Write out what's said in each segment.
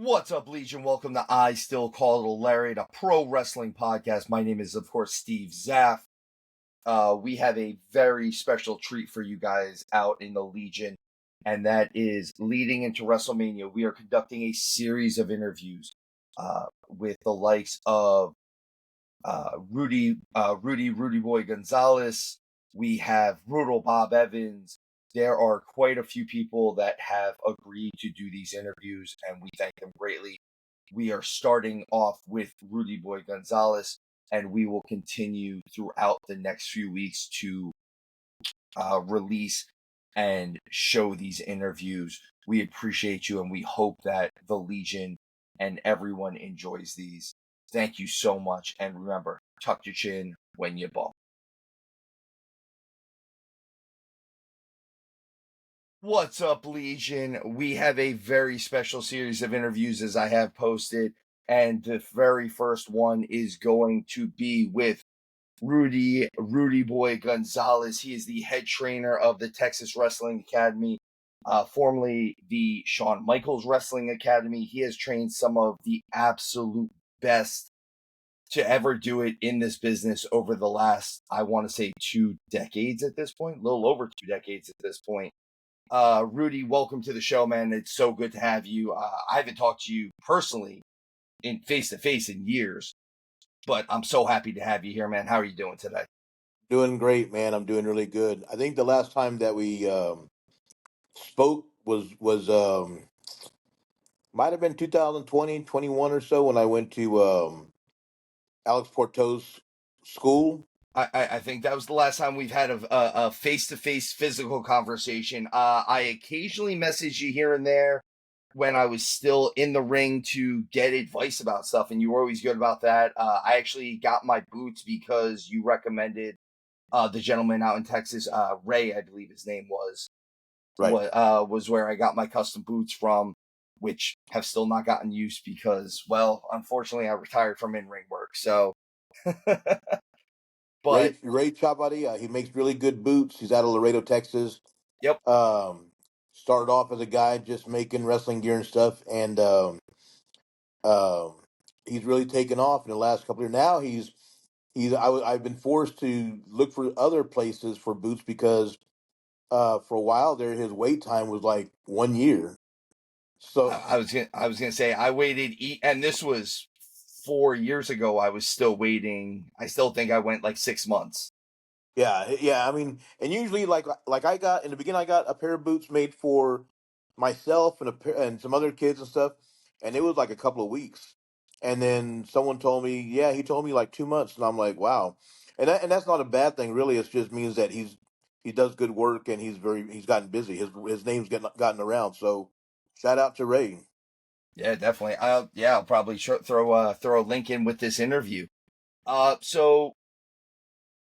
What's up, Legion? Welcome to I Still Call It a Lariat, a pro wrestling podcast. My name is, of course, Steve Zapf. We have a very special treat for you guys out in the Legion, and that is leading into WrestleMania. We are conducting a series of interviews with the likes of Rudy Boy Gonzalez. We have Brutal Bob Evans. There are quite a few people that have agreed to do these interviews, and we thank them greatly. We are starting off with Rudy Boy Gonzalez, and we will continue throughout the next few weeks to release and show these interviews. We appreciate you, and we hope that the Legion and everyone enjoys these. Thank you so much, and remember, tuck your chin when you bump. What's up, Legion? We have a very special series of interviews, as I have posted, and the very first one is going to be with Rudy Boy Gonzalez. He is the head trainer of the Texas Wrestling Academy, formerly the Shawn Michaels Wrestling Academy. He has trained some of the absolute best to ever do it in this business over the last, I want to say, 2 decades at this point, a little over 2 decades at this point. Rudy, welcome to the show, man. It's so good to have you. I haven't talked to you personally in face to face in years, but I'm so happy to have you here, man. How are you doing today? Doing great, man. I'm doing really good. I think the last time that we spoke was might have been 2020, 21 or so when I went to Alex Porto's school. I think that was the last time we've had a face-to-face physical conversation. I occasionally message you here and there when I was still in the ring to get advice about stuff, and you were always good about that. I actually got my boots because you recommended the gentleman out in Texas, Ray, I believe his name was, Right. was where I got my custom boots from, which have still not gotten used because, well, unfortunately, I retired from in-ring work, so... But Ray Chabadi, he makes really good boots. He's out of Laredo, Texas. yep, Started off as a guy just making wrestling gear and stuff, and he's really taken off in the last couple of years. Now I've been forced to look for other places for boots because for a while there his wait time was like 1 year. So I was gonna say I waited, and this was 4 years ago. I was still waiting. I still think I went like 6 months. yeah. I mean, and usually like I got in the beginning, I got a pair of boots made for myself and and some other kids and stuff, and it was like a couple of weeks. And then someone told me, yeah, he told me like 2 months, and I'm like, wow. And that's not a bad thing, really. It just means that he does good work and he's gotten busy. His name's gotten around. So shout out to Ray. Yeah, definitely. I'll probably throw a link in with this interview. So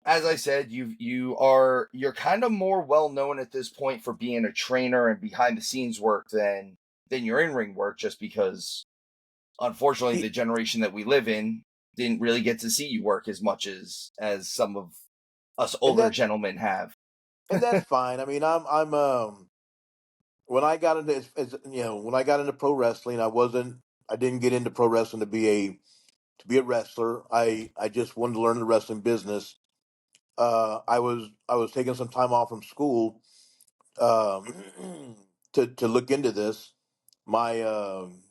as I said, you're kind of more well known at this point for being a trainer and behind the scenes work than your in ring work, just because unfortunately the generation that we live in didn't really get to see you work as much as some of us And older that gentlemen have. and that's fine. I mean, I'm when I got into when I got into pro wrestling, I didn't get into pro wrestling to be a wrestler. I just wanted to learn the wrestling business. I was taking some time off from school um, to look into this. My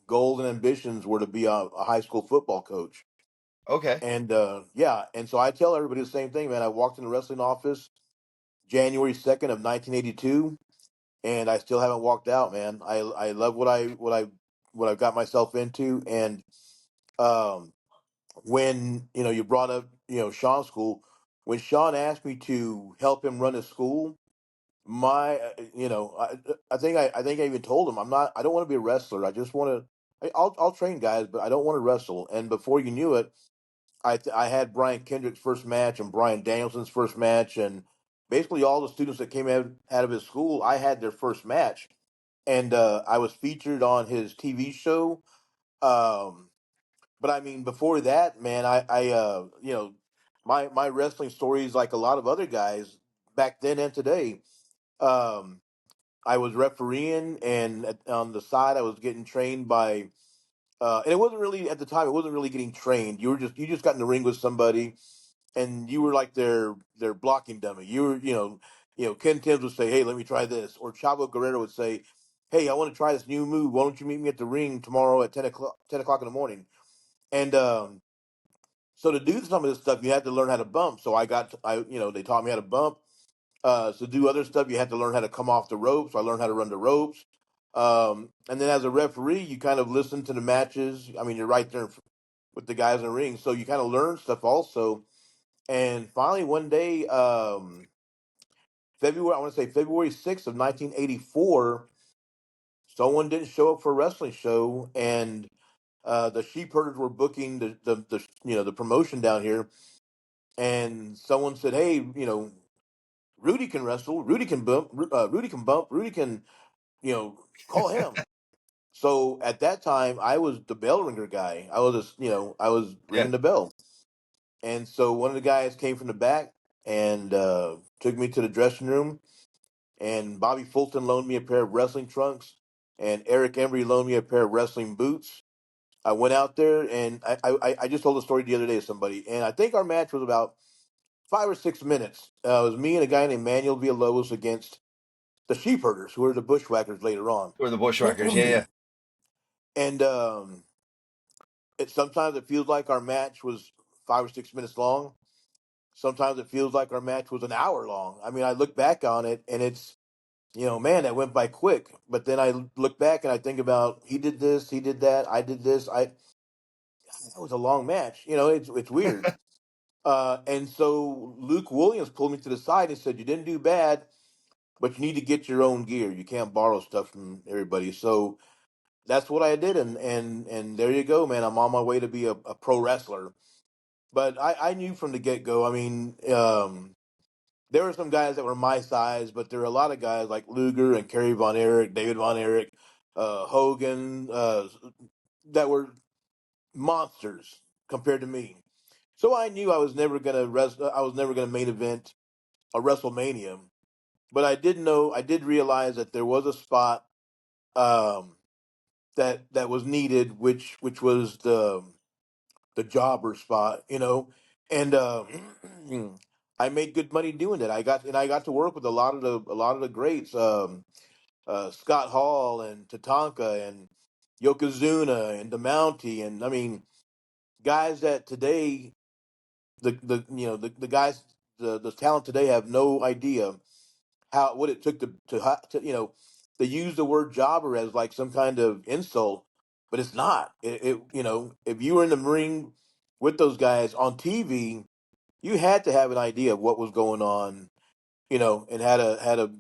goals and ambitions were to be a high school football coach, Okay. and yeah, and so I tell everybody the same thing, man. I walked in the wrestling office January 2nd of 1982, and I still haven't walked out, man. I love what I've got myself into, and um, when you brought up Sean's school, when Sean asked me to help him run his school, my I think I even told him I don't want to be a wrestler. I just want to I'll train guys, but I don't want to wrestle. And before you knew it, I had Brian Kendrick's first match and Brian Danielson's first match, and basically all the students that came out of his school, I had their first match, and I was featured on his TV show. Um, but I mean, before that, man, my wrestling stories, like a lot of other guys back then and today. Um, I was refereeing, and on the side, I was getting trained by And it wasn't really at the time. It wasn't really getting trained. You just got in the ring with somebody, and you were like their blocking dummy. Ken Tibbs would say, "Hey, let me try this," or Chavo Guerrero would say, "Hey, I want to try this new move. Why don't you meet me at the ring tomorrow at 10 o'clock in the morning?" And so to do some of this stuff, you had to learn how to bump. So they taught me how to bump. To do other stuff, you had to learn how to come off the ropes. I learned how to run the ropes. And then as a referee, you kind of listen to the matches. I mean, you're right there with the guys in the ring, so you kind of learn stuff also. And finally, one day, I want to say February 6th of 1984, someone didn't show up for a wrestling show, and the sheep herders were booking the promotion down here, and someone said, "Hey, Rudy can wrestle, Rudy can bump, Rudy can, call him." So at that time, I was the bell ringer guy. I was Yeah. ringing the bell, and so one of the guys came from the back and took me to the dressing room. And Bobby Fulton loaned me a pair of wrestling trunks, and Eric Embry loaned me a pair of wrestling boots. I went out there, and I just told a story the other day to somebody, and I think our match was about 5 or 6 minutes. It was me and a guy named Manuel Villalobos against the Sheepherders, who were the Bushwhackers later on. Or the Bushwhackers. Yeah, yeah. And sometimes it feels like our match was 5 or 6 minutes long. Sometimes it feels like our match was an hour long. I mean, I look back on it, and it's, man, that went by quick. But then I look back and I think about, he did this, he did that, I did this. That was a long match. It's weird. And so Luke Williams pulled me to the side and said, "You didn't do bad, but you need to get your own gear. You can't borrow stuff from everybody." So that's what I did, and there you go, man. I'm on my way to be a pro wrestler. But I knew from the get go. I mean, there were some guys that were my size, but there were a lot of guys like Luger and Kerry Von Erich, David Von Erich, Hogan, that were monsters compared to me. So I knew I was never gonna main event a WrestleMania. But I did realize that there was a spot um, that was needed, which was the jobber spot, and I made good money doing it. I got to work with a lot of the greats, Scott Hall and Tatanka and Yokozuna and the Mountie, and I mean guys that today the guys the talent today have no idea what it took to they use the word jobber as like some kind of insult, but it's not. If you were in the ring with those guys on TV, you had to have an idea of what was going on, and how to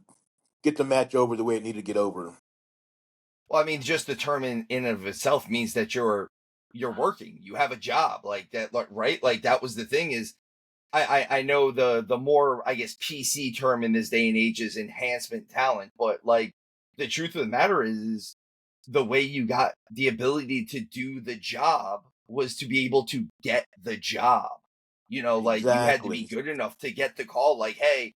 get the match over the way it needed to get over. Well, I mean, just the term in and of itself means that you're working. You have a job like that, right? Like that was the thing. Is I know the more I guess PC term in this day and age is enhancement talent, but like the truth of the matter is the way you got the ability to do the job was to be able to get the job. Like you had to be Exactly. good enough to get the call. Like, hey,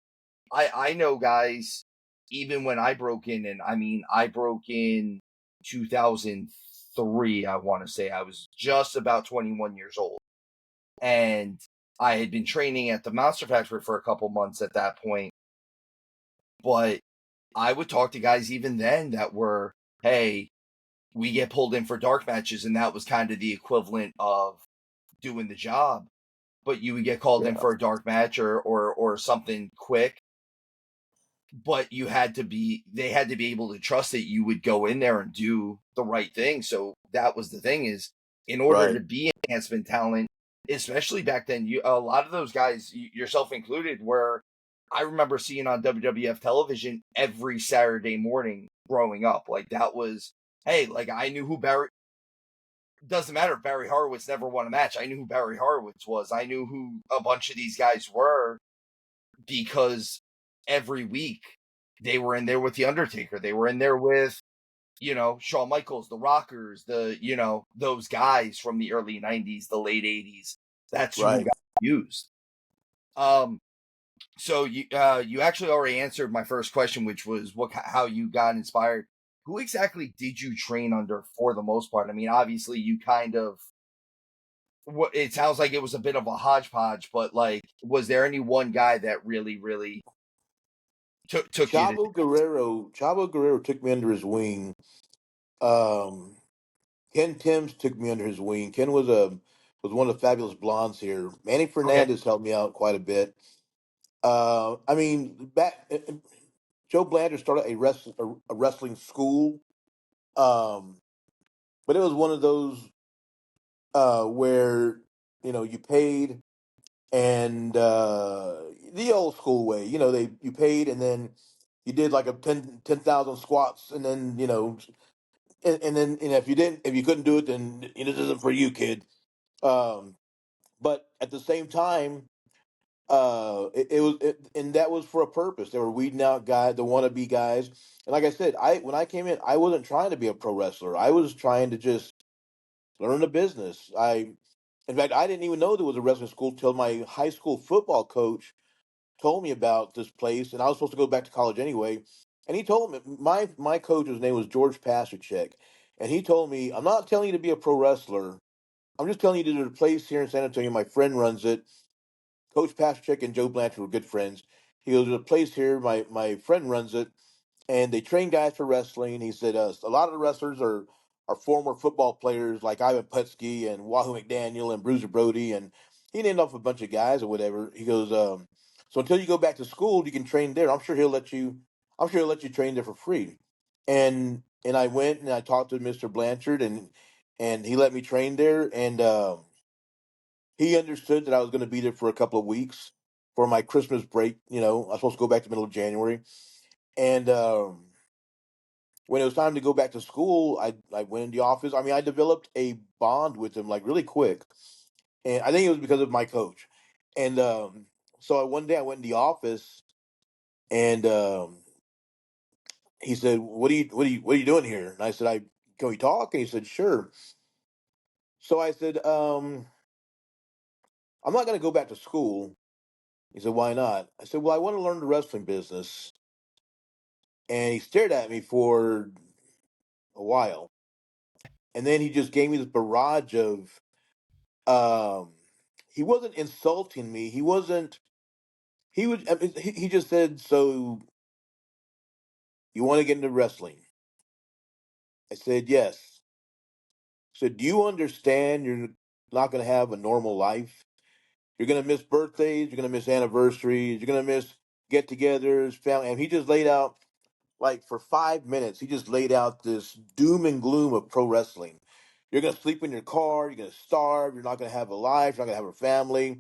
I know guys. Even when I broke in, and I mean I broke in 2003. I want to say I was just about 21 years old, and I had been training at the Monster Factory for a couple months at that point. But I would talk to guys even then that were, hey, we get pulled in for dark matches, and that was kind of the equivalent of doing the job. But you would get called in Yeah. for a dark match or something quick, but they had to be able to trust that you would go in there and do the right thing. So that was the thing, is in order Right. to be enhancement talent, especially back then, a lot of those guys, yourself included, were, I remember seeing on WWF television every Saturday morning growing up. Like that was, hey, like I knew who Barry, doesn't matter if Barry Horowitz never won a match. I knew who Barry Horowitz was. I knew who a bunch of these guys were because every week they were in there with the Undertaker. They were in there with, Shawn Michaels, the Rockers, those guys from the early 90s, the late 80s. That's who Right. got used. Um, so you actually already answered my first question, which was how you got inspired. who exactly did you train under for the most part? I mean, obviously you kind of what it sounds like it was a bit of a hodgepodge, but like, was there any one guy that really took you to? Chavo Guerrero took me under his wing. Um, Ken Timms took me under his wing. Ken was one of the fabulous blondes here. Manny Okay, Fernandez helped me out quite a bit. I mean, Joe Blanchard started a wrestling school, um, but it was one of those where you paid and the old school way. You paid and then you did like a 10,000 squats, and then and then if you couldn't do it, then this isn't for you, kid. Um, but at the same time, and that was for a purpose. They were weeding out guys, the wannabe guys. And like I said, when I came in, I wasn't trying to be a pro wrestler. I was trying to just learn the business. In fact, I didn't even know there was a wrestling school till my high school football coach told me about this place, and I was supposed to go back to college anyway. And he told me my coach's name was George Pasterchek, and he told me, "I'm not telling you to be a pro wrestler. I'm just telling you there's a place here in San Antonio. My friend runs it. Coach Pasterchek and Joe Blanchard were good friends. He goes, there's a place here. My friend runs it, and they train guys for wrestling. He said a lot of the wrestlers are former football players like Ivan Putski and Wahoo McDaniel and Bruiser Brody, and he named off a bunch of guys or whatever. He goes, so until you go back to school, you can train there. I'm sure he'll let you. I'm sure he'll let you train there for free. And I went and I talked to Mr. Blanchard, and he let me train there, and he understood that I was going to be there for a couple of weeks for my Christmas break. I was supposed to go back to the middle of January, and when it was time to go back to school, I went in the office. I mean, I developed a bond with him like really quick, and I think it was because of my coach. And so one day I went in the office, and he said, "What are you doing here?" And I said, "I Can we talk?" And he said, "Sure." So I said, "I'm not going to go back to school." He said, "Why not?" I said, "Well, I want to learn the wrestling business." And he stared at me for a while, and then he just gave me this barrage of um he wasn't insulting me. He wasn't he was I mean, he just said, "So you want to get into wrestling?" I said, "Yes." He said, "Do you understand you're not going to have a normal life? You're going to miss birthdays, you're going to miss anniversaries, you're going to miss get-togethers, family." And he just laid out, like, for 5 minutes, he just laid out this doom and gloom of pro wrestling. You're going to sleep in your car. You're going to starve. You're not going to have a life. You're not going to have a family.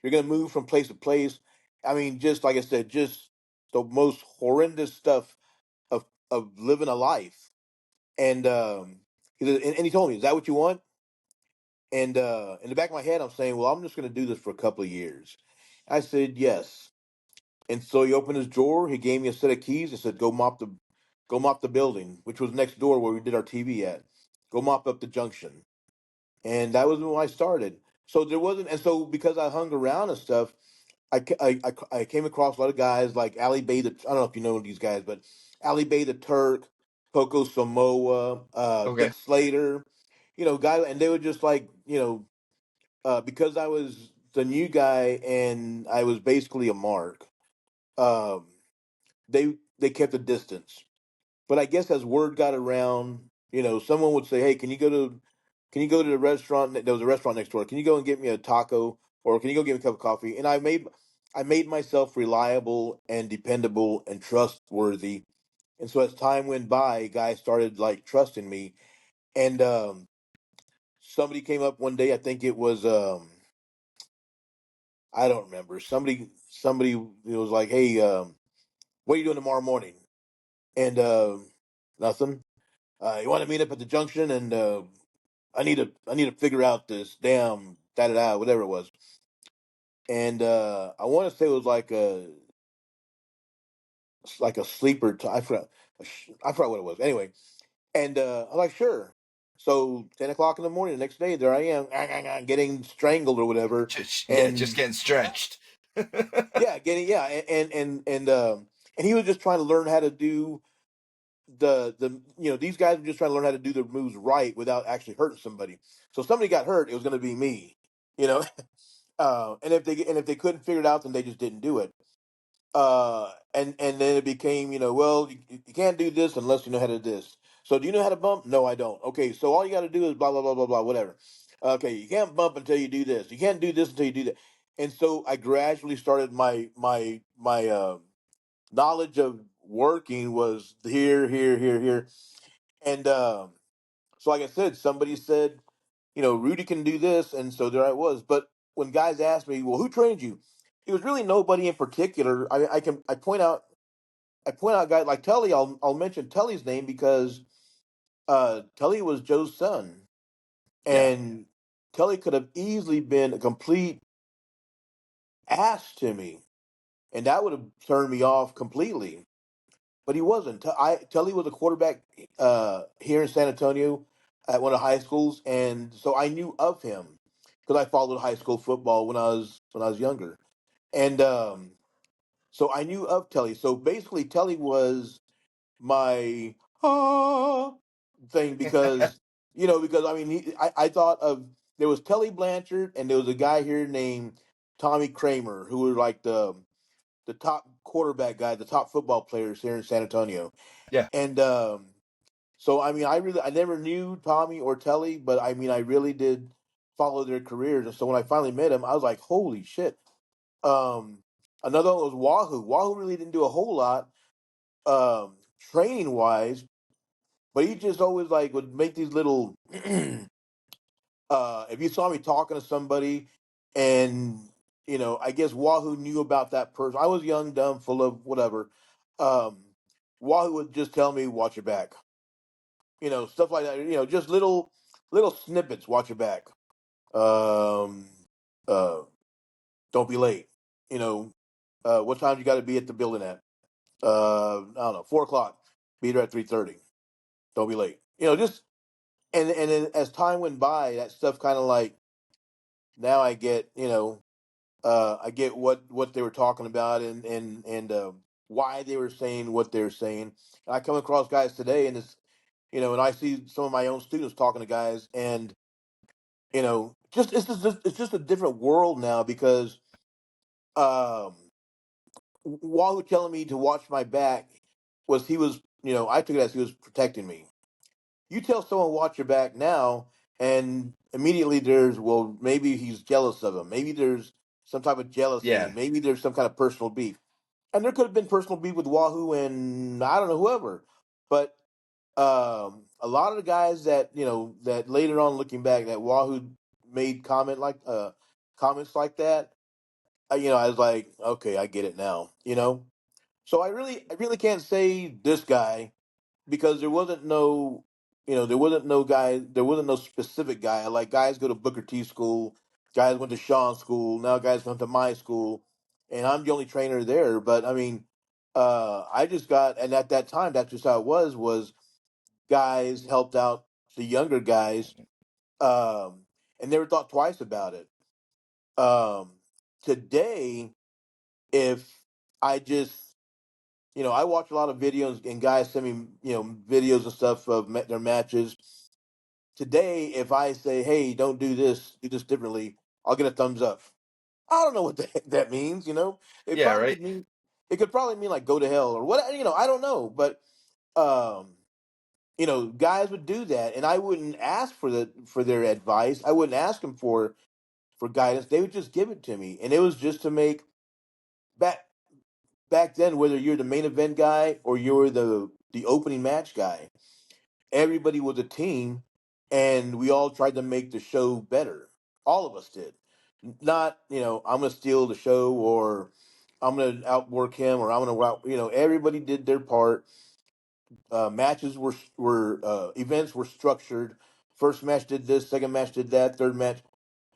You're going to move from place to place. I mean, just like I said, just the most horrendous stuff of living a life. And and he told me, "Is that what you want?" And in the back of my head, I'm saying, "Well, I'm just going to do this for a couple of years." I said, "Yes." And so he opened his drawer. He gave me a set of keys and said, go mop the building," which was next door where we did our TV at. "Go mop up the junction." And that was when I started. So there wasn't, and so because I hung around and stuff, I came across a lot of guys like Ali Bay. I don't know if you know these guys, but Ali Bay the Turk, Coco Samoa, Okay, Dick Slater, guys, and they were just like, because I was the new guy and I was basically a mark. Um, they kept a distance. But I guess as word got around, someone would say, "Hey, can you go to the restaurant? There was a restaurant next door. Can you go and get me a taco, or can you go get me a cup of coffee?" And I made myself reliable and dependable and trustworthy. And so as time went by, guys started like trusting me. And somebody came up one day. I think it was I don't remember. Somebody was like, "Hey, what are you doing tomorrow morning?" And nothing. You want to meet up at the junction, and I need to figure out this damn da da da whatever it was. And I want to say it was like a sleeper. I forgot. I forgot what it was. Anyway, and I'm like, "Sure." So 10 o'clock in the morning, the next day, there I am, getting strangled or whatever, just and getting stretched. yeah, getting yeah, and he was just trying to learn how to do these guys were just trying to learn how to do their moves right without actually hurting somebody. So if somebody got hurt, it was going to be me, you know. And if they couldn't figure it out, then they just didn't do it. And then it became, well, you can't do this unless you know how to do this. So do you know how to bump? No, I don't. Okay, so all you got to do is blah blah blah blah blah whatever. Okay, you can't bump until you do this. You can't do this until you do that. And so I gradually started my knowledge of working was here, here, here, here, and so like I said, somebody said, Rudy can do this, and so there I was. But when guys asked me, well, who trained you? It was really nobody in particular. I point out guys like Tully. I'll mention Tully's name because Tully was Joe's son, Yeah. and Tully could have easily been a complete ass to me, and that would have turned me off completely. But he wasn't. Tully was a quarterback here in San Antonio at one of the high schools, and so I knew of him because I followed high school football when I was younger, and so I knew of Tully. So basically, Tully was my thing because I mean I thought of there was Tully Blanchard and there was a guy here named Tommy Kramer who were like the top quarterback guy, the top football players here in San Antonio. Yeah. And so I mean I never knew Tommy or Tully, but I mean I really did follow their careers. And so when I finally met him, I was like, holy shit. Um Another one was Wahoo. Wahoo really didn't do a whole lot um training wise, but he just always like would make these little if you saw me talking to somebody and I guess Wahoo knew about that person. I was young, dumb, full of whatever. Um Wahoo would just tell me, watch your back. Stuff like that, just little snippets, watch your back. Um uh don't be late. You know, what time you gotta be at the building at? I don't know, 4 o'clock. Be there at 3:30. Don't be late. Just and then as time went by, that stuff kind of like now I get what they were talking about and why they were saying what they're saying. And I come across guys today, and and I see some of my own students talking to guys, and it's just a different world now because um, Wahoo telling me to watch my back I took it as he was protecting me. You tell someone watch your back now, and immediately there's, well, maybe he's jealous of him. Maybe there's some type of jealousy. Yeah. Maybe there's some kind of personal beef. And there could have been personal beef with Wahoo and I don't know whoever. But a lot of the guys that later on looking back that Wahoo made comments like that. I was like, okay, I get it now. So I really can't say this guy because there wasn't no specific guy. Like guys go to Booker T school, guys went to Sean school, now guys come to my school, and I'm the only trainer there. But I mean, I just got, and at that time, that's just how it was guys helped out the younger guys, um, and never thought twice about it. Um, Today, if I just I watch a lot of videos and guys send me, videos and stuff of their matches. Today, if I say, "Hey, don't do this differently," I'll get a thumbs up. I don't know what the heck that means. It Yeah. probably Right. could mean it could probably mean like go to hell or what. I don't know, but um, guys would do that, and I wouldn't ask for their advice. I wouldn't ask them for guidance. They would just give it to me, and it was just to make back back then. Whether you're the main event guy or you're the opening match guy, everybody was a team, and we all tried to make the show better. All of us did. Not, I'm gonna steal the show or I'm gonna outwork him or I'm gonna out. Everybody did their part. Matches were events were structured. First match did this, second match did that, third match,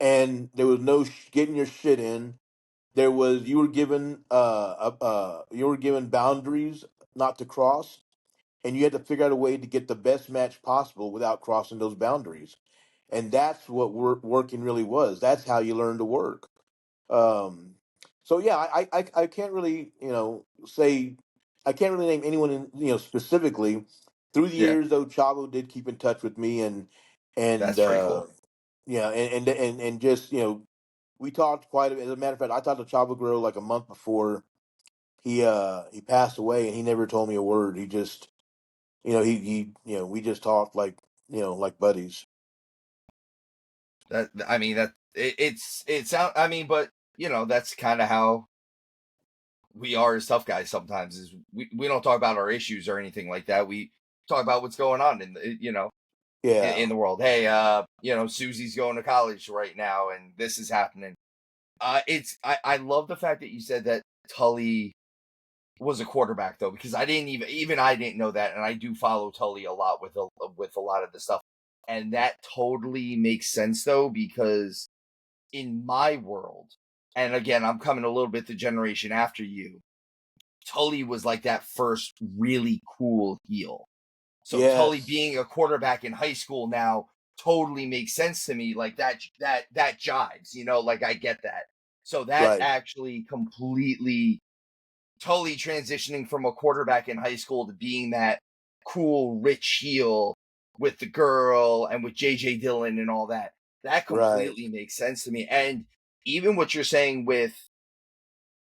and there was no getting your shit in. There was you were given boundaries not to cross, and you had to figure out a way to get the best match possible without crossing those boundaries. And that's what working really was. That's how you learn to work. Um, so yeah, I can't really say I can't really name anyone specifically. Through the Yeah, years, though, Chavo did keep in touch with me, and that's pretty cool. yeah, and just we talked quite a bit. As a matter of fact, I talked to Chavo Guerrero like a month before he passed away, and he never told me a word. He just we just talked like like buddies. That I mean that it's out. I mean, but that's kind of how we are as tough guys. Sometimes is we don't talk about our issues or anything like that. We talk about what's going on in the Yeah, in the world. Hey, Susie's going to college right now, and this is happening. I love the fact that you said that Tully was a quarterback though, because I didn't even I didn't know that, and I do follow Tully a lot with a lot of the stuff, and that totally makes sense though, because in my world, and again, I'm coming a little bit the generation after you. Tully was like that first really cool heel. So Tully yes, being a quarterback in high school now totally makes sense to me. Like that jives, like I get that. So that right, actually completely Tully transitioning from a quarterback in high school to being that cool rich heel with the girl and with JJ Dillon and all that. That right, completely makes sense to me. And even what you're saying with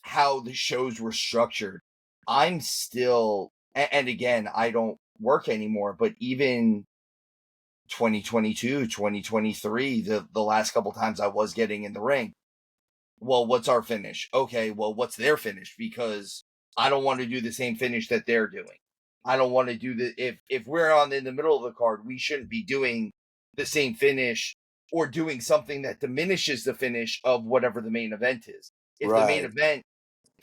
how the shows were structured, I'm still, and again, I don't work anymore, but even 2022, 2023, the last couple times I was getting in the ring, well, what's our finish? Okay, well, what's their finish? Because I don't want to do the same finish that they're doing. I don't want to do the if we're on in the middle of the card, we shouldn't be doing the same finish or doing something that diminishes the finish of whatever the main event is. If the main right, event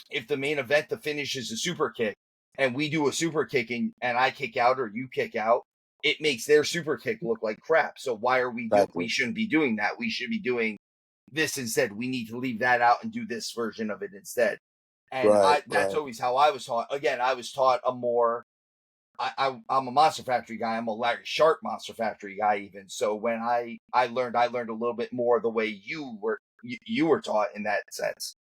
if the main event the finish is a super kick and we do a super kick and I kick out or you kick out, it makes their super kick look like crap. So why are we exactly, shouldn't be doing that. We should be doing this instead. We need to leave that out and do this version of it instead. And right, I that's right. always how I was taught. Again, I was taught a more I'm a Monster Factory guy. I'm a Larry Sharp Monster Factory guy even. So when I learned a little bit more the way you were taught in that sense.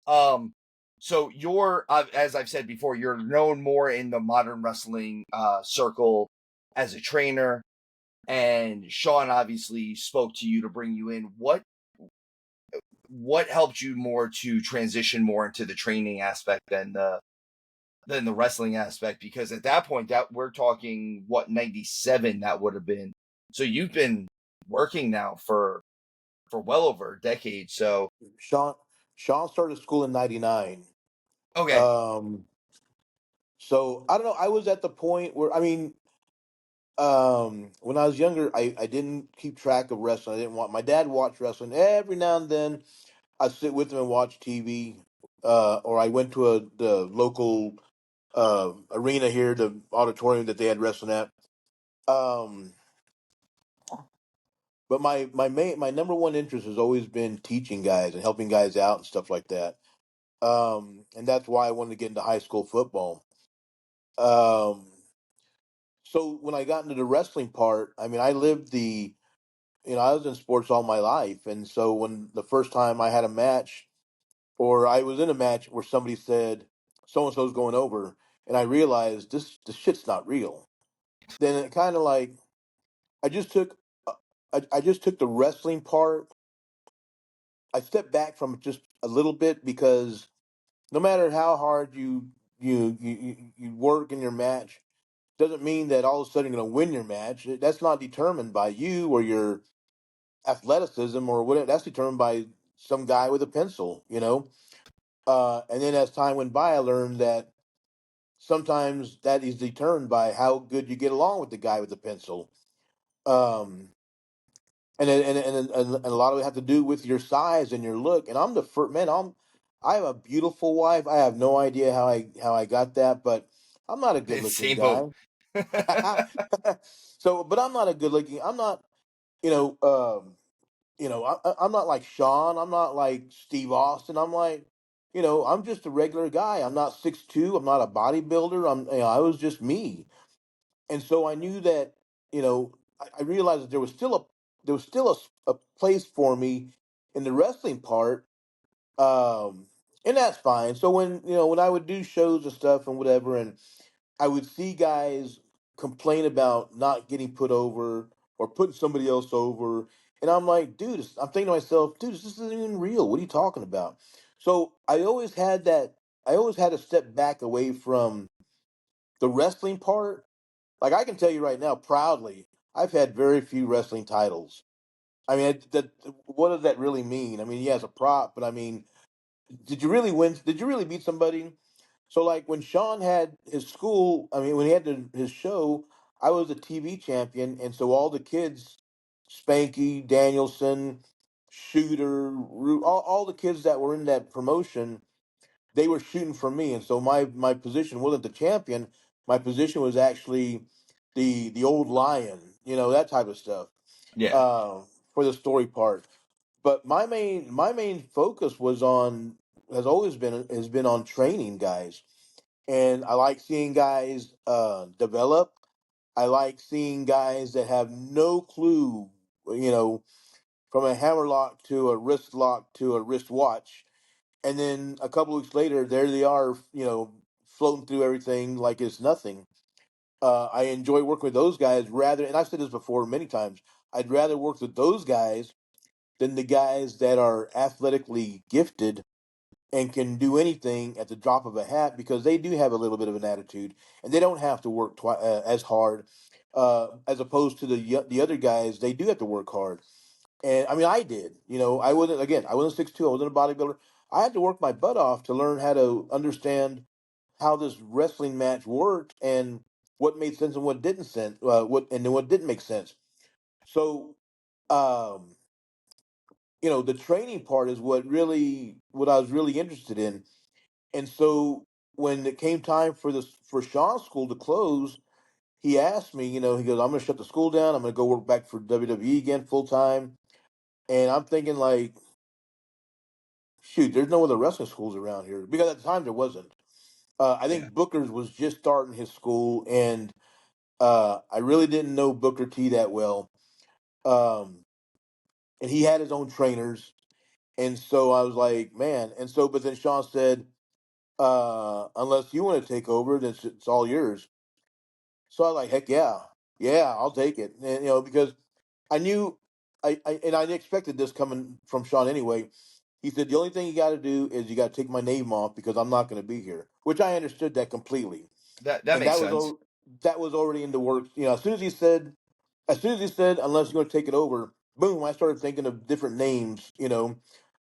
Um, so you're, as I've said before, you're known more in the modern wrestling circle as a trainer, and Sean obviously spoke to you to bring you in. What helped you more to transition more into the training aspect than the wrestling aspect? Because at that point, that we're talking what 97 that would have been. So you've been working now for well over a decade. So Sean Sean started school in '99. okay, Um, so I don't know. I was at the point where when I was younger, I didn't keep track of wrestling. I didn't want my dad watched wrestling every now and then. I'd sit with him and watch TV, or I went to the local arena here, the auditorium that they had wrestling at. Um, but my number one interest has always been teaching guys and helping guys out and stuff like that. And that's why I wanted to get into high school football. Um, so when I got into the wrestling part, I mean, I was in sports all my life, and so when the first time I had a match, or I was in a match where somebody said so and so's going over, and I realized this shit's not real. Then it kind of like I just took uh, I just took the wrestling part. I stepped back from it just a little bit because no matter how hard you work in your match, doesn't mean that all of a sudden you're going to win your match. That's not determined by you or your athleticism or whatever. That's determined by some guy with a pencil, you know. And then as time went by, I learned that sometimes that is determined by how good you get along with the guy with the pencil. Um, and a lot of it have to do with your size and your look. And I'm the first man. I have a beautiful wife. I have no idea how I got that, but I'm not a good looking same boat. guy. So, but I'm not a good looking. I'm not. You know. I'm not like Sean. I'm not like Steve Austin. I'm like, I'm just a regular guy. I'm not 6'2". I'm not a bodybuilder. I was just me. And so I knew that, I realized that there was still a place for me in the wrestling part. Um, and that's fine. So when I would do shows and stuff and whatever, and I would see guys complain about not getting put over or putting somebody else over, and I'm like, dude, I'm thinking to myself, dude, this isn't even real. What are you talking about? So I always had that. I always had to step back away from the wrestling part. Like I can tell you right now, proudly, I've had very few wrestling titles. I mean, what does that really mean? I mean, yeah, it's a prop, but I mean, did you really win? Did you really beat somebody? So, like when Sean had his school, I mean, when he had his show, I was a TV champion, and so all the kids, Spanky, Danielson, Shooter, all the kids that were in that promotion, they were shooting for me, and so my position wasn't the champion. My position was actually the old lion, that type of stuff. Yeah, Uh, for the story part, but my main focus has been on training guys, and I like seeing guys develop. I like seeing guys that have no clue, you know, from a hammer lock to a wrist lock to a wrist watch, and then a couple weeks later, there they are, floating through everything like it's nothing. I enjoy working with those guys rather, and I've said this before many times. I'd rather work with those guys than the guys that are athletically gifted and can do anything at the drop of a hat because they do have a little bit of an attitude and they don't have to work as hard as opposed to the other guys. They do have to work hard, and I mean I did. I wasn't 6'2". I wasn't a bodybuilder. I had to work my butt off to learn how to understand how this wrestling match worked and what made sense and what didn't sense. What didn't make sense. So. Um, the training part is what I was really interested in. And so when it came time for Sean's school to close, he asked me, he goes, I'm gonna shut the school down, I'm gonna go work back for WWE again full time. And I'm thinking like, shoot, there's no other wrestling schools around here. Because at the time there wasn't. I yeah, think Booker's was just starting his school, and I really didn't know Booker T that well. Um, and he had his own trainers. And so I was like, man. And so, but then Sean said, unless you want to take over, then it's all yours. So I was like, heck yeah, yeah, I'll take it. And, because I knew, and I expected this coming from Sean anyway. He said the only thing you got to do is you got to take my name off because I'm not going to be here, which I understood that completely, that and makes sense. that was already in the works. As soon as he said, unless you're going to take it over, boom, I started thinking of different names,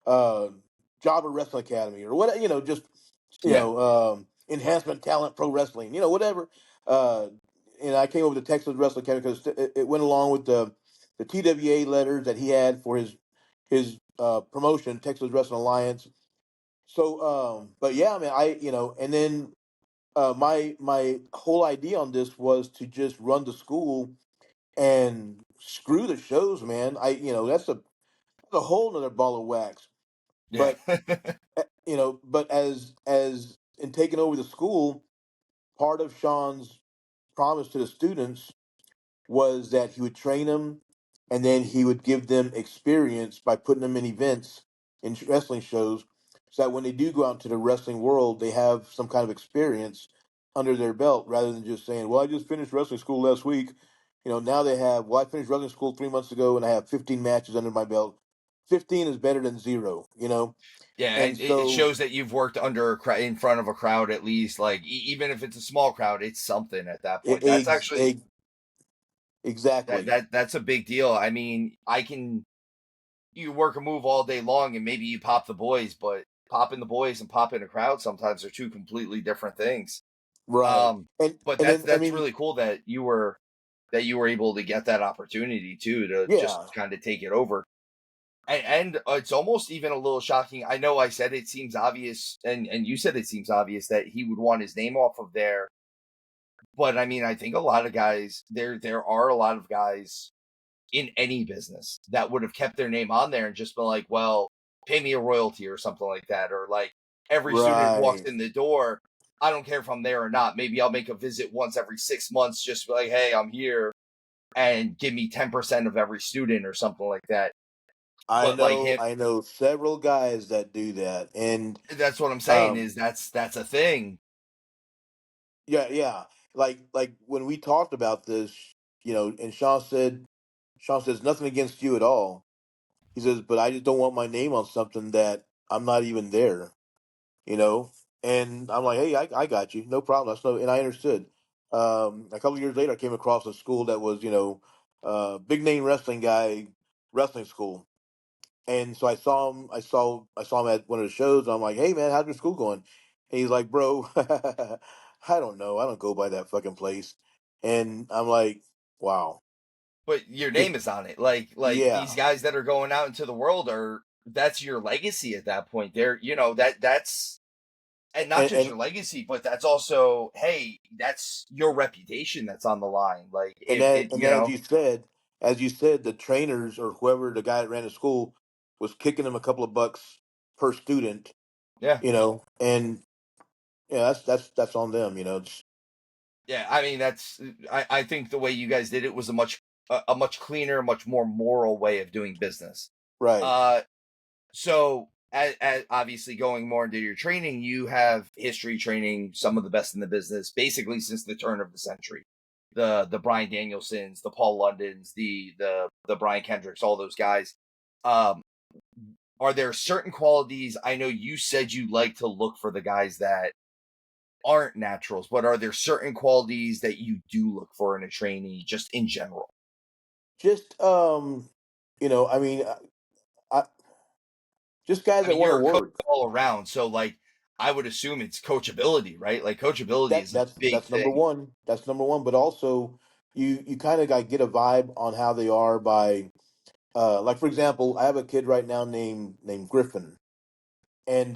uh, Jobber Wrestling Academy or what, just, Yeah, enhancement talent pro wrestling, whatever. Uh, and I came over to Texas Wrestling Academy because it went along with the TWA letters that he had for his promotion, Texas Wrestling Alliance. So, but yeah, I mean, and then my whole idea on this was to just run the school and screw the shows, man. That's a whole nother ball of wax. yeah, But but as in taking over the school, part of Sean's promise to the students was that he would train them and then he would give them experience by putting them in events in wrestling shows so that when they do go out into the wrestling world, they have some kind of experience under their belt rather than just saying, well, I just finished wrestling school last week. Now they have, well, I finished wrestling school 3 months ago and I have 15 matches under my belt. 15 is better than zero. yeah. And And it so shows that you've worked under in front of a crowd at least. Like even if it's a small crowd, it's something at that e- point. That's ex- actually ex- exactly. that's a big deal. I mean, you work a move all day long and maybe you pop the boys, but popping the boys and popping a crowd sometimes are two completely different things. Right. Um, And but and then I that's mean, really cool that you were able to get that opportunity too to just yeah. kind of take it over. And it's almost even a little shocking. I know I said it seems obvious, and you said it seems obvious that he would want his name off of there. But I mean, I think a lot of guys there are a lot of guys in any business that would have kept their name on there and just been like, well, pay me a royalty or something like that. Or like every student walks Right. in the door, I don't care if I'm there or not. Maybe I'll make a visit once every 6 months, just be like, hey, I'm here and give me 10% of every student or something like that. I But like know, him, I know several guys that do that, and that's what I'm saying um, is that's a thing. yeah, yeah. Like when we talked about this, and Sean says nothing against you at all. He says, but I just don't want my name on something that I'm not even there, you know. And I'm like, hey, I got you, no problem. That's no, and I understood. A couple of years later, I came across a school that was, big name wrestling guy, wrestling school. And so I saw him at one of the shows. And I'm like, hey man, how's your school going? And he's like, bro, I don't know. I don't go by that fucking place. And I'm like, wow. But your Just name is on it. Like these yeah. guys that are going out into the world are that's your legacy at that point. They're that's and not And just and your legacy, but that's also hey, that's your reputation that's on the line. Like and it, that it and you know as you said, the trainers or whoever the guy that ran the school was kicking him a couple of bucks per student, yeah. and yeah, that's on them, It's, Yeah, I mean that's I think the way you guys did it was a much cleaner, much more moral way of doing business. right. Uh so as obviously going more into your training, you have history training some of the best in the business basically since the turn of the century. The Brian Danielsons, the Paul Londons, the Brian Kendricks, all those guys. Um are there certain qualities I know you said you like to look for the guys that aren't naturals, but are there certain qualities that you do look for in a trainee just in general? Just I mean, I just guys I that mean, want to you're a coach work. all around, so like I would assume it's coachability, right? Like coachability That is a that's big that's number thing. one. That's number one. But also, you kind of got get a vibe on how they are by, like for example, I have a kid right now named Griffin, and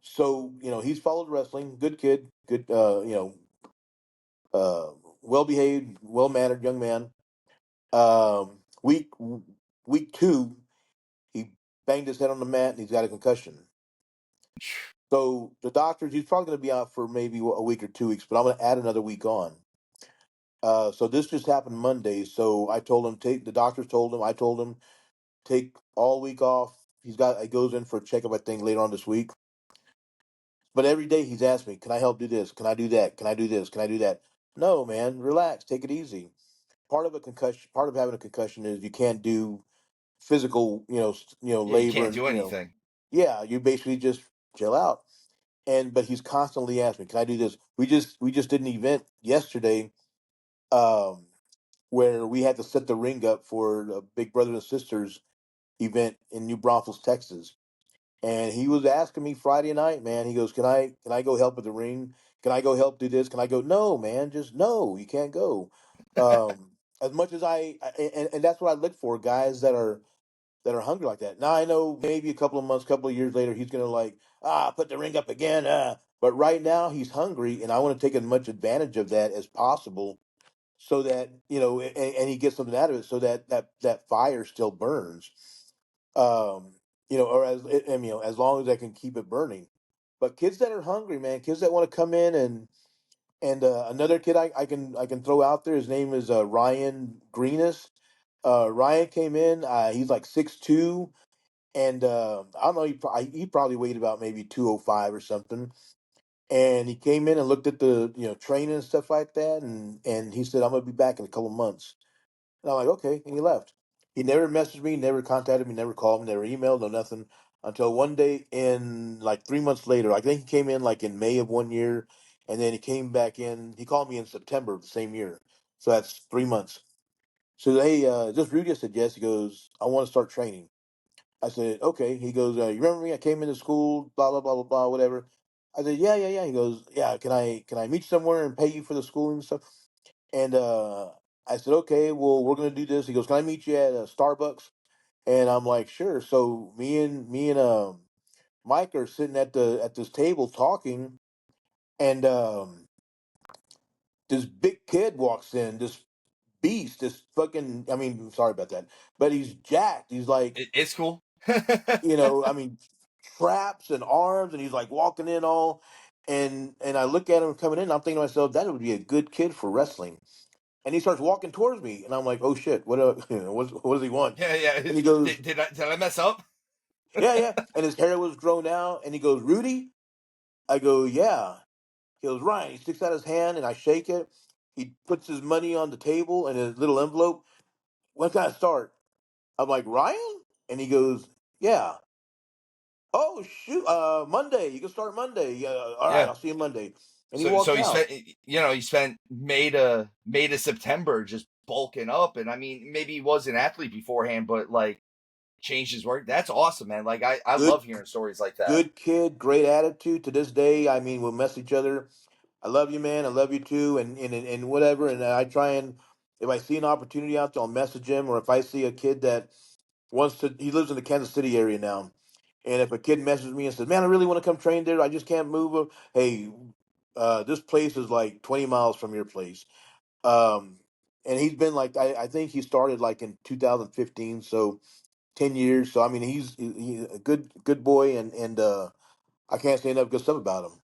so he's followed wrestling. Good kid, good, uh, well behaved, well mannered young man. Um, week week two, he banged his head on the mat and he's got a concussion. So the doctors, he's probably going to be out for maybe a week or 2 weeks, but I'm going to add another week on. So this just happened Monday. So I told him take. The doctors told him. I told him take all week off. He goes in for a checkup. I think later on this week. But every day he's asked me, "Can I help do this? Can I do that? Can I do this? Can I do that?" No, man, relax. Take it easy. Part of having a concussion is you can't do physical, Yeah, you labor can't and do anything. yeah, you basically just chill out. But he's constantly asking me, "Can I do this?" We just did an event yesterday. Um, where we had to set the ring up for the Big Brothers and Sisters event in New Braunfels, Texas. And he was asking me Friday night, man. He goes, "Can I go help with the ring? Can I go help do this? Can I go?" No, man, just no. You can't go. As much as and that's what I look for, guys that are hungry like that. Now I know maybe a couple of months, couple of years later, he's gonna like put the ring up again. But right now he's hungry, and I want to take as much advantage of that as possible so that and he gets something out of it so that that fire still burns um or as long as I can keep it burning. But kids that are hungry, man, kids that want to come in and another kid I can throw out there, his name is Ryan Greenis. Ryan came in, he's like 6'2", and I don't know, he probably weighed about maybe 205 or something. And he came in and looked at the training and stuff like that, and he said, "I'm gonna be back in a couple of months." And I'm like, "Okay," and he left. He never messaged me, never contacted me, never called me, never emailed, no nothing. Until one day, in like 3 months later, I think he came in like in May of one year, and then he came back in. He called me in September of the same year, so that's 3 months. So hey, just Rudy? I said yes. He goes, "I want to start training." I said, "Okay." He goes, "You remember me? I came into school, blah blah blah blah blah, whatever." I said, "Yeah, yeah, yeah." He goes, "Yeah, can I meet somewhere and pay you for the schooling and stuff?" And I said, "Okay, well, we're gonna do this." He goes, "Can I meet you at Starbucks?" And I'm like, "Sure." So me and Mike are sitting at this table talking, and this big kid walks in, this beast, this fucking. I mean, sorry about that, but he's jacked. He's like, It's cool. I mean, traps and arms, and he's like walking in all. And I look at him coming in. I'm thinking to myself, that would be a good kid for wrestling. and he starts walking towards me, and I'm like, oh shit, what does he want? Yeah, yeah. And he goes, Did I mess up? yeah, yeah, and his hair was grown out, and he goes, Rudy. I go, yeah. He goes, Ryan. He sticks out his hand, and I shake it. He puts his money on the table in a little envelope. When can I start? I'm like, Ryan, and he goes, yeah. Oh shoot, Monday. You can start Monday. Yeah, all right, Yeah. I'll see you Monday. And he So walks he out. spent he spent May to September just bulking up, and I mean maybe he was an athlete beforehand, but like changed his work. That's awesome, man. Like I Good, love hearing stories like that. good kid, great attitude. To this day, I mean, we'll mess each other. I love you, man. I love you too, and whatever. And I try and if I see an opportunity out there, I'll message him. Or if I see a kid that wants to, he lives in the Kansas City area now. And if a kid messages me and says, "Man, I really want to come train there. I just can't move." Hey, this place is like 20 miles from your place. Um, and he's been like, I think he started like in 2015, so 10 years. So I mean, he's a good boy, and I can't say enough good stuff about him.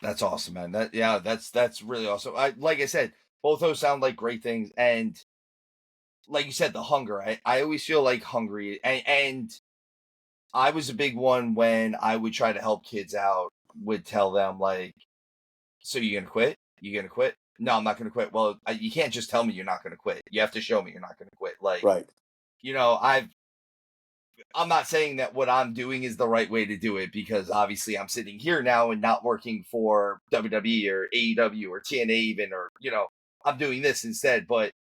That's awesome, man. That's really awesome. Like I said, both those sound like great things, and like you said, the hunger. I always feel like hungry, and I was a big one when I would try to help kids out. Would tell them like, "So you gonna quit? You gonna quit? No, I'm not gonna quit." Well, you can't just tell me you're not gonna quit. You have to show me you're not gonna quit. Like, Right, I'm not saying that what I'm doing is the right way to do it because obviously I'm sitting here now and not working for WWE or AEW or TNA even or I'm doing this instead. But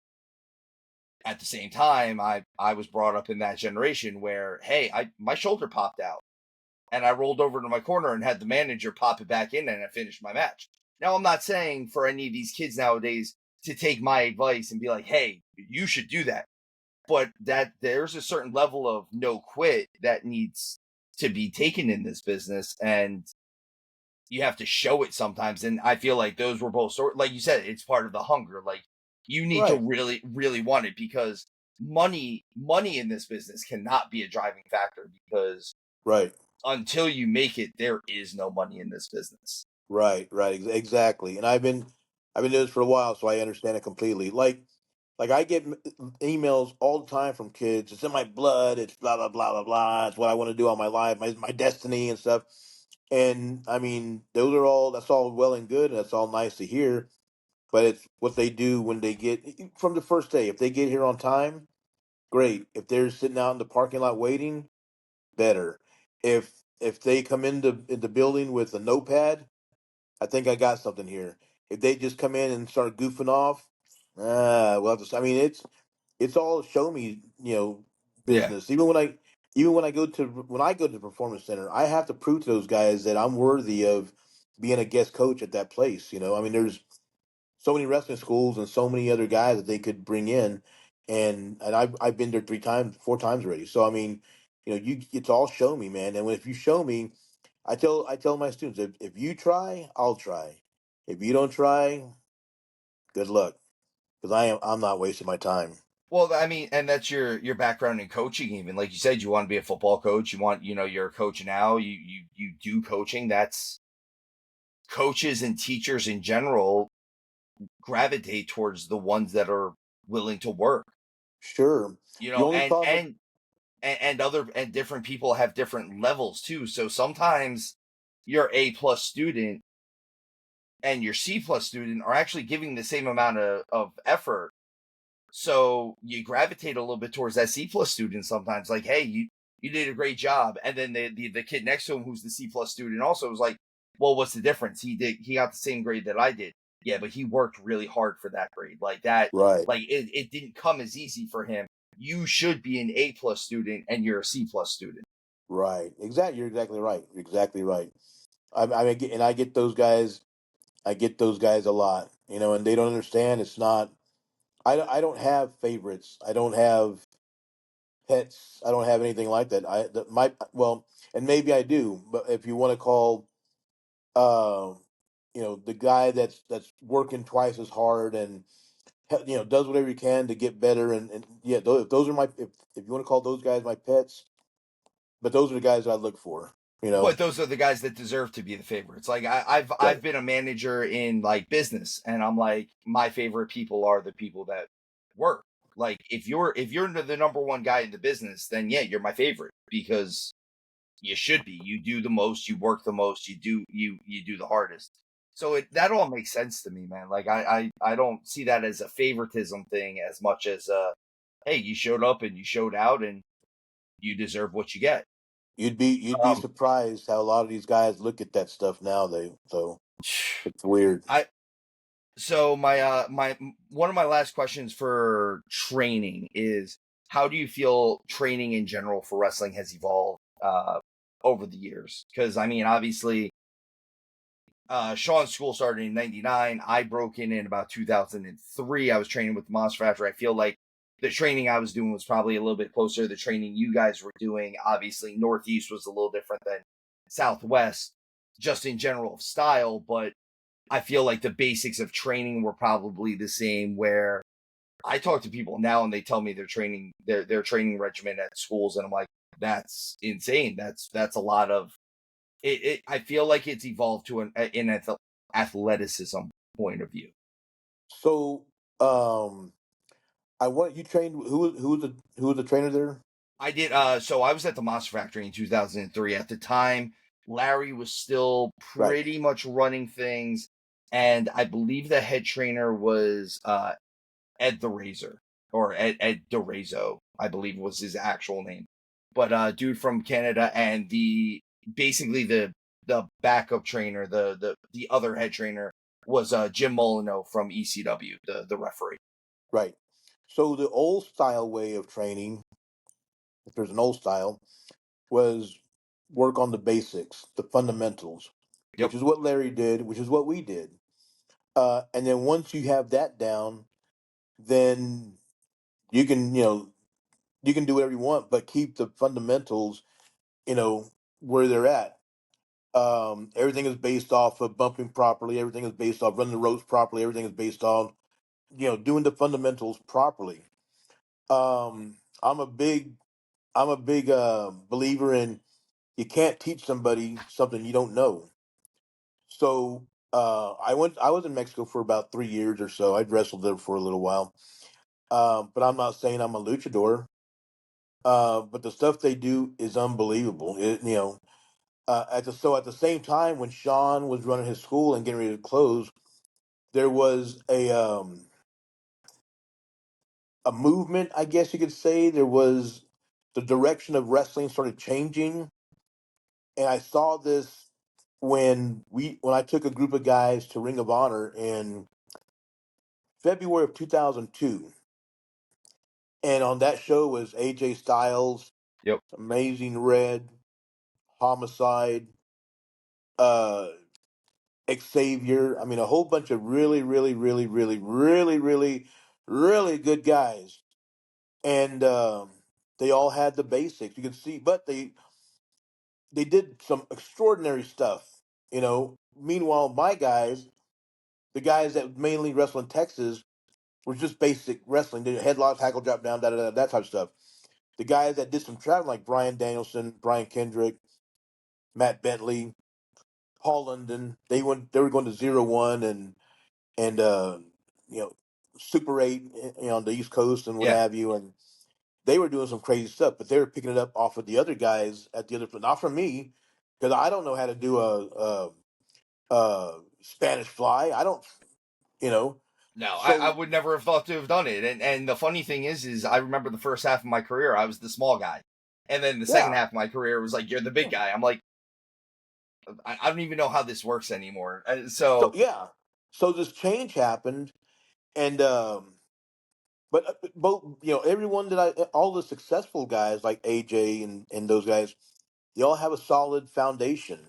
at the same time, I was brought up in that generation where hey, I my shoulder popped out and I rolled over to my corner and had the manager pop it back in and I finished my match. Now I'm not saying for any of these kids nowadays to take my advice and be like, hey, you should do that, but that there's a certain level of no quit that needs to be taken in this business, and you have to show it sometimes. And I feel like those were both sort, like you said, it's part of the hunger. Like you need to right, really really want it because money in this business cannot be a driving factor because right, until you make it there is no money in this business. right. Exactly. And I've been doing this for a while, so I understand it completely. Like I get emails all the time from kids. It's in my blood. It's blah blah blah blah blah. It's what I want to do all my life, my destiny and stuff. And I mean, those are all. That's all well and good, and that's all nice to hear. But it's what they do when they get from the first day. If they get here on time, great. If they're sitting out in the parking lot waiting, better. If they come in the building with a notepad, I think I got something here. If they just come in and start goofing off, well, just I mean, it's all show me, Yeah. business. Even when I go to the performance center, I have to prove to those guys that I'm worthy of being a guest coach at that place. I mean, there's so many wrestling schools and so many other guys that they could bring in, and I've been there 3 times, 4 times already. So I mean, it's all show me, man. And if you show me, I tell my students, if you try, I'll try. If you don't try, good luck, because I'm not wasting my time. Well, I mean, and that's your background in coaching. Even like you said, you want to be a football coach. You want, you're a coach now. You do coaching. That's coaches and teachers in general gravitate towards the ones that are willing to work. Sure. The only And problem with other and different people have different levels too. So sometimes your A+ student and your C+ student are actually giving the same amount of effort. So you gravitate a little bit towards that C+ student sometimes, like, hey, you did a great job. And then the kid next to him who's the C+ student also was like, well, what's the difference? He got the same grade that I did. Yeah, but he worked really hard for that grade. Like that, right, like it didn't come as easy for him. You should be an A+ student and you're a C+ student. right, exactly. You're exactly right. You're exactly right. And I get those guys. I get those guys a lot, and they don't understand. It's not. I don't have favorites. I don't have pets. I don't have anything like that. And maybe I do, but if you want to call, uh, the guy that's working twice as hard and does whatever he can to get better, and yeah, those are if you want to call those guys my pets, but those are the guys I look for. You know, But those are the guys that deserve to be the favorites. Like I've right? been a manager in like business, and I'm like, my favorite people are the people that work. Like if you're the number one guy in the business, then yeah, you're my favorite because you should be. You do the most, you work the most, you do the hardest. So that all makes sense to me, man. Like I don't see that as a favoritism thing as much as hey, you showed up and you showed out and you deserve what you get. You'd be Um surprised how a lot of these guys look at that stuff now. So it's weird. I so my one of my last questions for training is how do you feel training in general for wrestling has evolved over the years? Because I mean, obviously, Sean's school started in '99. I broke in about 2003. I was training with the Monster Factory. I feel like the training I was doing was probably a little bit closer to the training you guys were doing. Obviously, Northeast was a little different than Southwest, just in general style, but I feel like the basics of training were probably the same. Where I talk to people now and they tell me their training regimen at schools, and I'm like, that's insane. That's a lot of it. I feel like it's evolved to an athleticism point of view. So, I want you trained. Who was the trainer there? I did. So I was at the Monster Factory in 2003. At the time, Larry was still Right, pretty much running things, and I believe the head trainer was Ed the Razor or Ed DeRazo, I believe was his actual name. But dude from Canada, and the basically the backup trainer, the other head trainer was Jim Molyneux from ECW, the referee. right. So the old style way of training, if there's an old style, was work on the basics, the fundamentals, which Yep. is what Larry did, which is what we did. And then once you have that down, then you can, you can do whatever you want, but keep the fundamentals, you know, where they're at. Everything is based off of bumping properly. Everything is based off running the ropes properly. Everything is based on, doing the fundamentals properly. Um, I'm a big, I'm a big believer in you can't teach somebody something you don't know. So I was in Mexico for about 3 years or so. I'd wrestled there for a little while. But I'm not saying I'm a luchador. But the stuff they do is unbelievable. At the same time when Sean was running his school and getting ready to close, there was a movement, I guess you could say. There was the direction of wrestling started changing, and I saw this when I took a group of guys to Ring of Honor in February of 2002, and on that show was AJ Styles, Yep. Amazing Red, Homicide, uh, Xavier. I mean, a whole bunch of really, really, really, really, really, really, really good guys, and they all had the basics. You could see, but they did some extraordinary stuff. Meanwhile, my guys, the guys that mainly wrestle in Texas, were just basic wrestling. Did headlocks, hackle, drop down, that type of stuff. The guys that did some traveling, like Brian Danielson, Brian Kendrick, Matt Bentley, Paul London, they were going to 0-1 and you know Super 8, on the East Coast and what Yeah. have you, and they were doing some crazy stuff, but they were picking it up off of the other guys at the other, not from me, because I don't know how to do a Spanish fly. I don't, you know. No, I So would never have thought to have done it. And the funny thing is I remember the first half of my career I was the small guy, and then the second yeah, half of my career was like you're the big guy. I'm like I don't even know how this works anymore. so So yeah, so this change happened, and but both, everyone all the successful guys like AJ and those guys, they all have a solid foundation.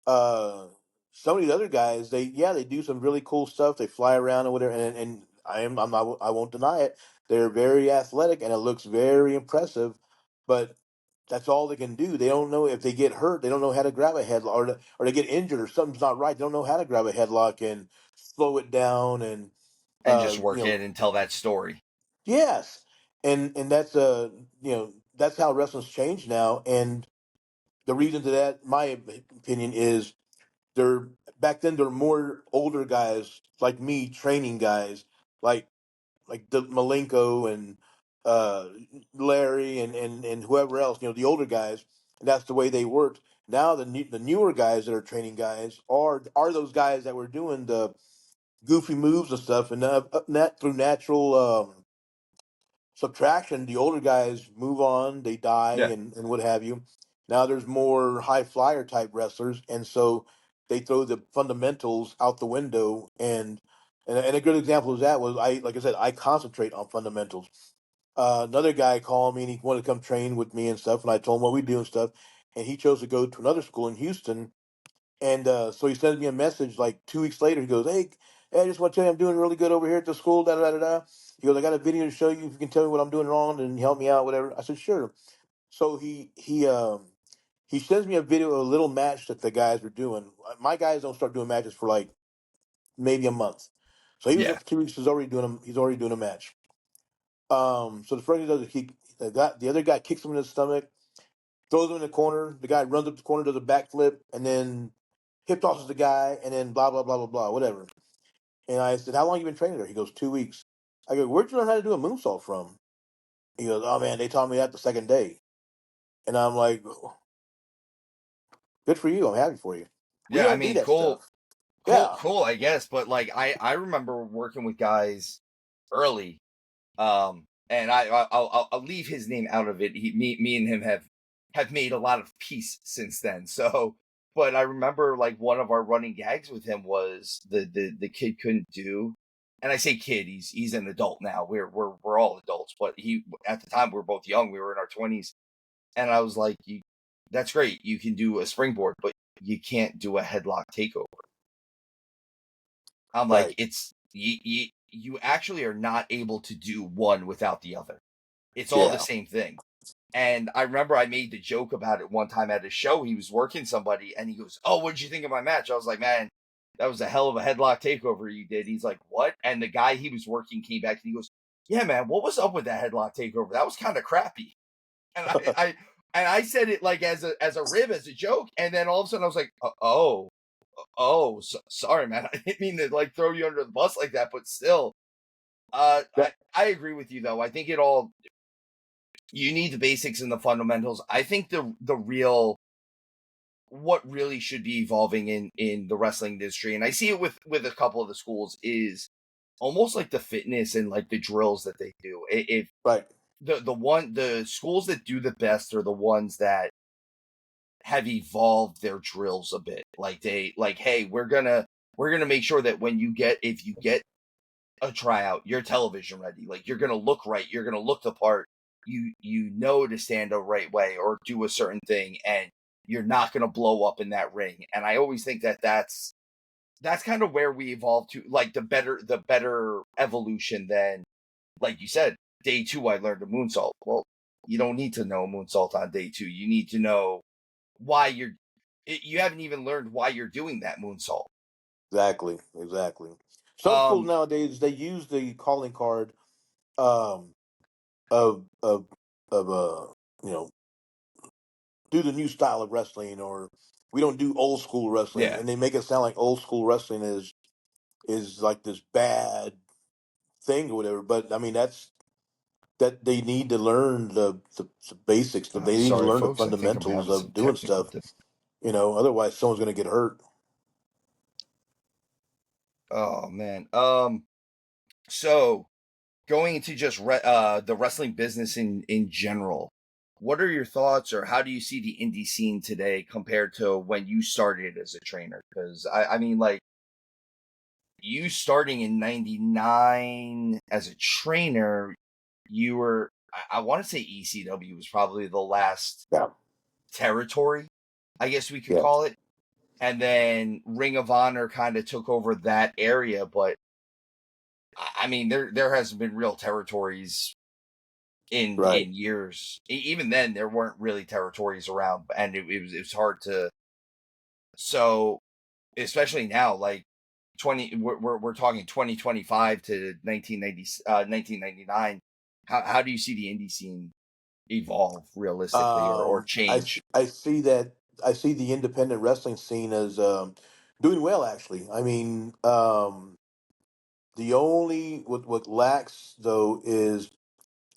uh some of the other guys, they do some really cool stuff. They fly around and whatever, and I'm not, I won't deny it. They're very athletic and it looks very impressive, but that's all they can do. They don't know, if they get hurt, they don't know how to grab a headlock, or they get injured or something's not right. They don't know how to grab a headlock and slow it down, and and just you work know it and tell that story. yes, and that's that's how wrestling's changed now. And the reason to that, my opinion, is there back then there were more older guys like me training guys like the Malenko and uh, Larry and whoever else, the older guys, and that's the way they worked. Now the newer guys that are training guys are those guys that were doing the goofy moves and stuff, and through natural subtraction, the older guys move on, they die, Yeah. and what have you. Now there's more high flyer type wrestlers, and so they throw the fundamentals out the window. And a good example of that was like I said, I concentrate on fundamentals. Another guy called me and he wanted to come train with me and stuff, and I told him what we do and stuff, and he chose to go to another school in Houston, and so he sends me a message like 2 weeks later. He goes, hey, I just want to tell you I'm doing really good over here at the school. Da da da da. He goes, I got a video to show you. If you can tell me what I'm doing wrong and help me out, whatever. I said, sure. So he sends me a video of a little match that the guys were doing. My guys don't start doing matches for like maybe a month. So he was there Yeah. for 2 weeks. He's already doing a match. So the first thing he does is the other guy kicks him in the stomach, throws him in the corner. The guy runs up the corner, does a backflip, and then hip tosses the guy, and then blah blah blah blah blah, whatever. And I said, "How long you been training there?" He goes, 2 weeks. I go, "Where'd you learn how to do a moonsault from?" He goes, "Oh man, they taught me that the second day." And I'm like, "Good for you. I'm happy for you. We Yeah. I don't need mean, that cool. stuff." Yeah, Cool, I guess. But like, I remember working with guys early. And I'll leave his name out of it. Me and him have made a lot of peace since then. So, but I remember like one of our running gags with him was the kid couldn't do, and I say kid, he's an adult now. We're all adults, but he at the time we were both young. We were in our 20s, and I was like, that's great. You can do a springboard, but you can't do a headlock takeover. I'm like, right. it's you actually are not able to do one without the other. It's all the Yeah. same thing. And I remember I made the joke about it one time at a show. He was working somebody and he goes, "Oh, what did you think of my match?" I was like, "Man, that was a hell of a headlock takeover you did." He's like, "What?" And the guy he was working came back and he goes, "Yeah, man, what was up with that headlock takeover? That was kind of crappy." And I said it like as a rib, as a joke. And then all of a sudden I was like, sorry, man. I didn't mean to like throw you under the bus like that, but still, that I agree with you though. I think it all you need the basics and the fundamentals. I think the real what really should be evolving in the wrestling industry, and I see it with a couple of the schools, is almost like the fitness and like the drills that they do. If right. the schools that do the best are the ones that have evolved their drills a bit. Like they like, hey, we're gonna make sure that if you get a tryout, you're television ready. Like you're gonna look right, you're gonna look the part. You know to stand a right way or do a certain thing, and you're not gonna blow up in that ring. And I always think that that's kind of where we evolve to, like the better evolution than, like you said, day two I learned a moonsault. Well, you don't need to know a moonsault on day two. You need to know why you haven't even learned why you're doing that moonsault. Exactly. Some schools Um, nowadays they use the calling card um, of you know do the new style of wrestling, or we don't do old school wrestling, yeah, and they make it sound like old school wrestling is like this bad thing or whatever. But I mean, that they need to learn the basics. They need to sorry, learn the folks. I think I'm fundamentals having some of doing technical stuff. Otherwise someone's going to get hurt. Oh man. So going into just the wrestling business in general, what are your thoughts, or how do you see the indie scene today compared to when you started as a trainer? Because I mean, like you starting in '99 as a trainer, you were I want to say ECW was probably the last Yeah, territory, I guess we could yeah, call it. And then Ring of Honor kind of took over that area, but I mean, there hasn't been real territories right, in years. Even then, there weren't really territories around, and it was hard to. So especially now, like we're talking 2025 to 1999. How do you see the indie scene evolve realistically, or change. I see that I see the independent wrestling scene as doing well. Actually, I mean, the only what lacks though is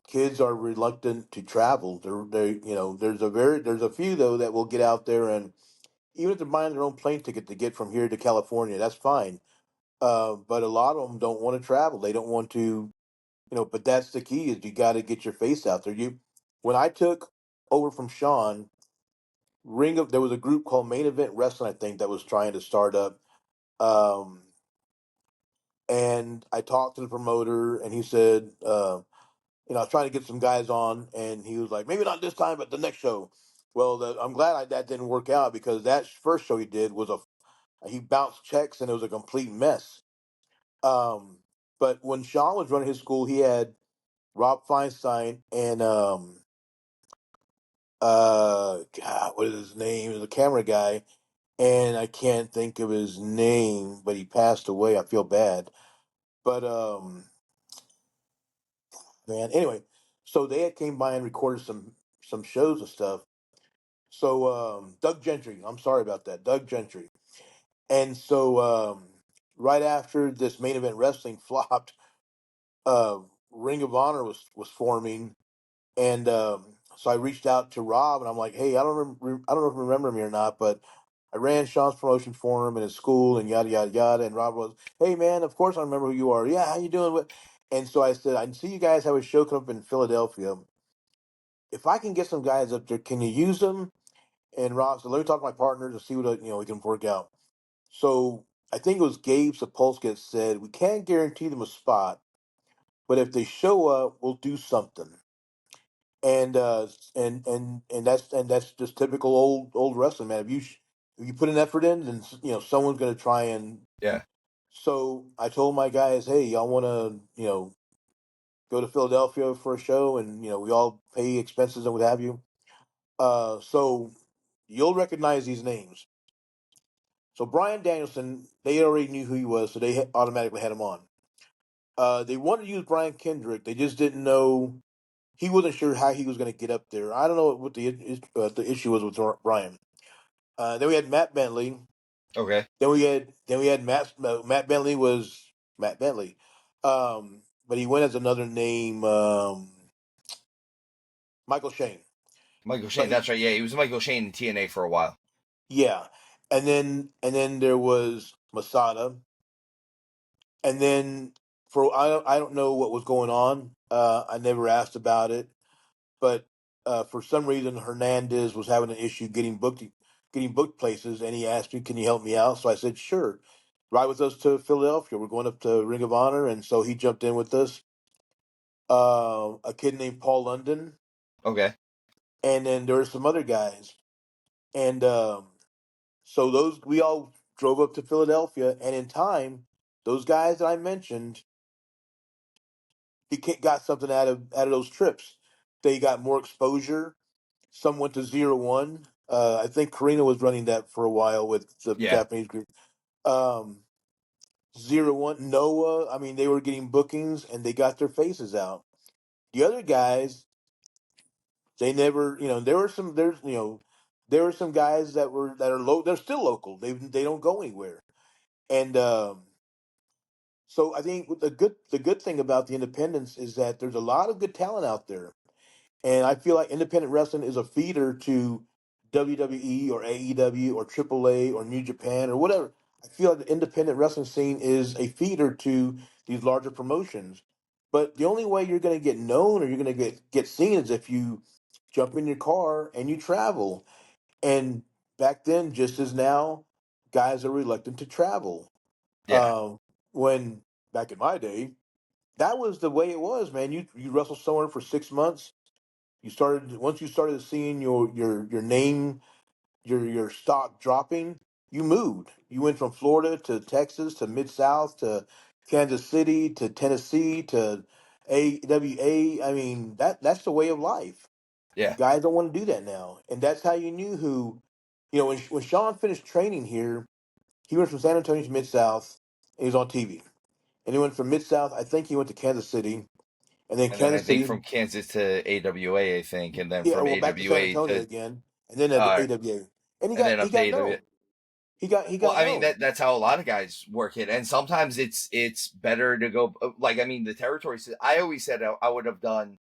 kids are reluctant to travel. There's a few though that will get out there, and even if they're buying their own plane ticket to get from here to California, that's fine. But a lot of them don't want to travel. They don't want to, But that's the key: is you got to get your face out there. When I took over from Sean, there was a group called Main Event Wrestling, I think, that was trying to start up. Um, and I talked to the promoter, and he said, I was trying to get some guys on, and he was like, maybe not this time, but the next show. Well, I'm glad that didn't work out, because that first show he did was he bounced checks, and it was a complete mess. Um, but when Sean was running his school, he had Rob Feinstein and God, what is his name? He was a camera guy, and I can't think of his name, but he passed away. I feel bad, but man, anyway, so they had came by and recorded some shows and stuff. So Doug Gentry, I'm sorry about that, Doug Gentry, and so right after this Main Event Wrestling flopped, uh, Ring of Honor was forming. And so I reached out to Rob, and I'm like, "Hey, I don't know if you remember me or not, but I ran Sean's promotion for him in his school, and yada yada yada." And Rob was, "Hey, man, of course I remember who you are. Yeah, how you doing?" And so I said, "I see you guys have a show come up in Philadelphia. If I can get some guys up there, can you use them?" And Rob said, "Let me talk to my partners and see what we can work out." So I think it was Gabe Sapolsky that said, "We can't guarantee them a spot, but if they show up, we'll do something." And that's just typical old wrestling, man. If you put an effort in, then someone's going to try. And Yeah, so I told my guys, hey, y'all want to go to Philadelphia for a show, and we all pay expenses and what have you. So you'll recognize these names. So Brian Danielson, they already knew who he was, so they automatically had him on. They wanted to use Brian Kendrick, they just didn't know. He wasn't sure how he was going to get up there. I don't know what the issue was with Brian. Then we had Matt Bentley. okay. Then we had Matt Bentley was Matt Bentley, but he went as another name, Michael Shane. Michael But Shane, that's right. Yeah, he was Michael Shane in TNA for a while. yeah, and then there was Masada, and then I don't know what was going on. I never asked about it, but for some reason Hernandez was having an issue getting booked places, and he asked me, "Can you help me out?" So I said, "Sure." Ride with us to Philadelphia. We're going up to Ring of Honor, and so he jumped in with us. A kid named Paul London, Okay. and then there were some other guys, and so those we all drove up to Philadelphia, and in time, those guys that I mentioned, got something out of those trips. They got more exposure. Some went to 0-1. I think Karina was running that for a while with the Yeah, Japanese group. Um, 0-1. Noah, I mean, they were getting bookings, and they got their faces out. The other guys, they never, there were some guys that are low. They're still local. They don't go anywhere. And so I think the good thing about the independents is that there's a lot of good talent out there. And I feel like independent wrestling is a feeder to WWE or AEW or AAA or New Japan or whatever. I feel like the independent wrestling scene is a feeder to these larger promotions. But the only way you're going to get known or you're going to get seen is if you jump in your car and you travel. And back then, just as now, guys are reluctant to travel. yeah, When back in my day, that was the way it was, man. You wrestle somewhere for 6 months. Once you started seeing your name, your stock dropping, you moved. You went from Florida to Texas to Mid South to Kansas City to Tennessee to AWA. I mean, that's the way of life. yeah, Guys don't want to do that now, and that's how you knew who. When Sean finished training here, he went from San Antonio to Mid South. And he was on TV, and he went from Mid South. I think he went to Kansas City, and then And then I Kansas think City. from Kansas to AWA, I think, and then Yeah, from well, back to San AWA Antonio to again, and then uh, AWA, and and then he up to got AWA. no, he Well, got I mean no. that's how a lot of guys work it, and sometimes it's better to go like I mean the territory. I always said I would have done.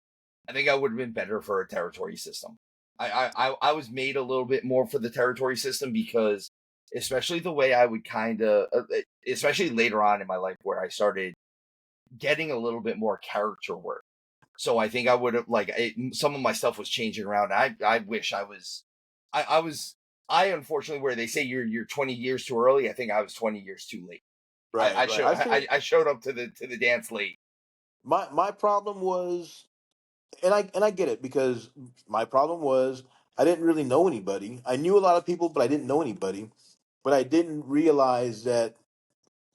I think I would have been better for a territory system. I was made a little bit more for the territory system because especially the way I would kind of especially later on in my life where I started getting a little bit more character work. So I think I would have some of my stuff was changing around. I wish I was I was I unfortunately where they say you're 20 years too early. I think I was 20 years too late. Right, right. I think I showed up to the dance late. my problem was, and I get it because my problem was I didn't really know anybody. I knew a lot of people, but I didn't know anybody. But I didn't realize that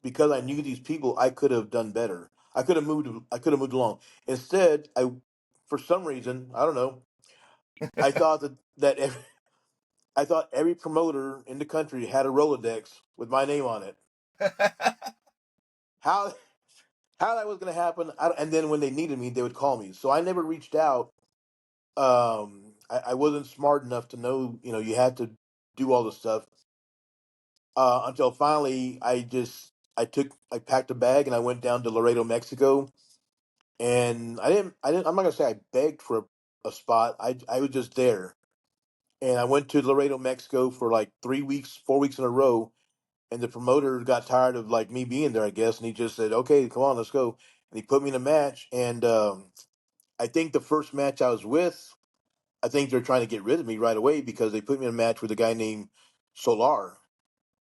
because I knew these people, I could have done better. I could have moved. I could have moved along. Instead, for some reason, I don't know. I thought I thought every promoter in the country had a Rolodex with my name on it. How how that was going to happen? And then when they needed me, they would call me. So I never reached out. I wasn't smart enough to know. You know, you had to do all the stuff until finally I packed a bag and I went down to Laredo, Mexico. And I didn't. I'm not gonna say I begged for a spot. I was just there, and I went to Laredo, Mexico for like 3 weeks, 4 weeks in a row. And the promoter got tired of like me being there, I guess, and he just said, "Okay, come on, let's go." And he put me in a match, and I think the first match I was with, I think they're trying to get rid of me right away because they put me in a match with a guy named Solar,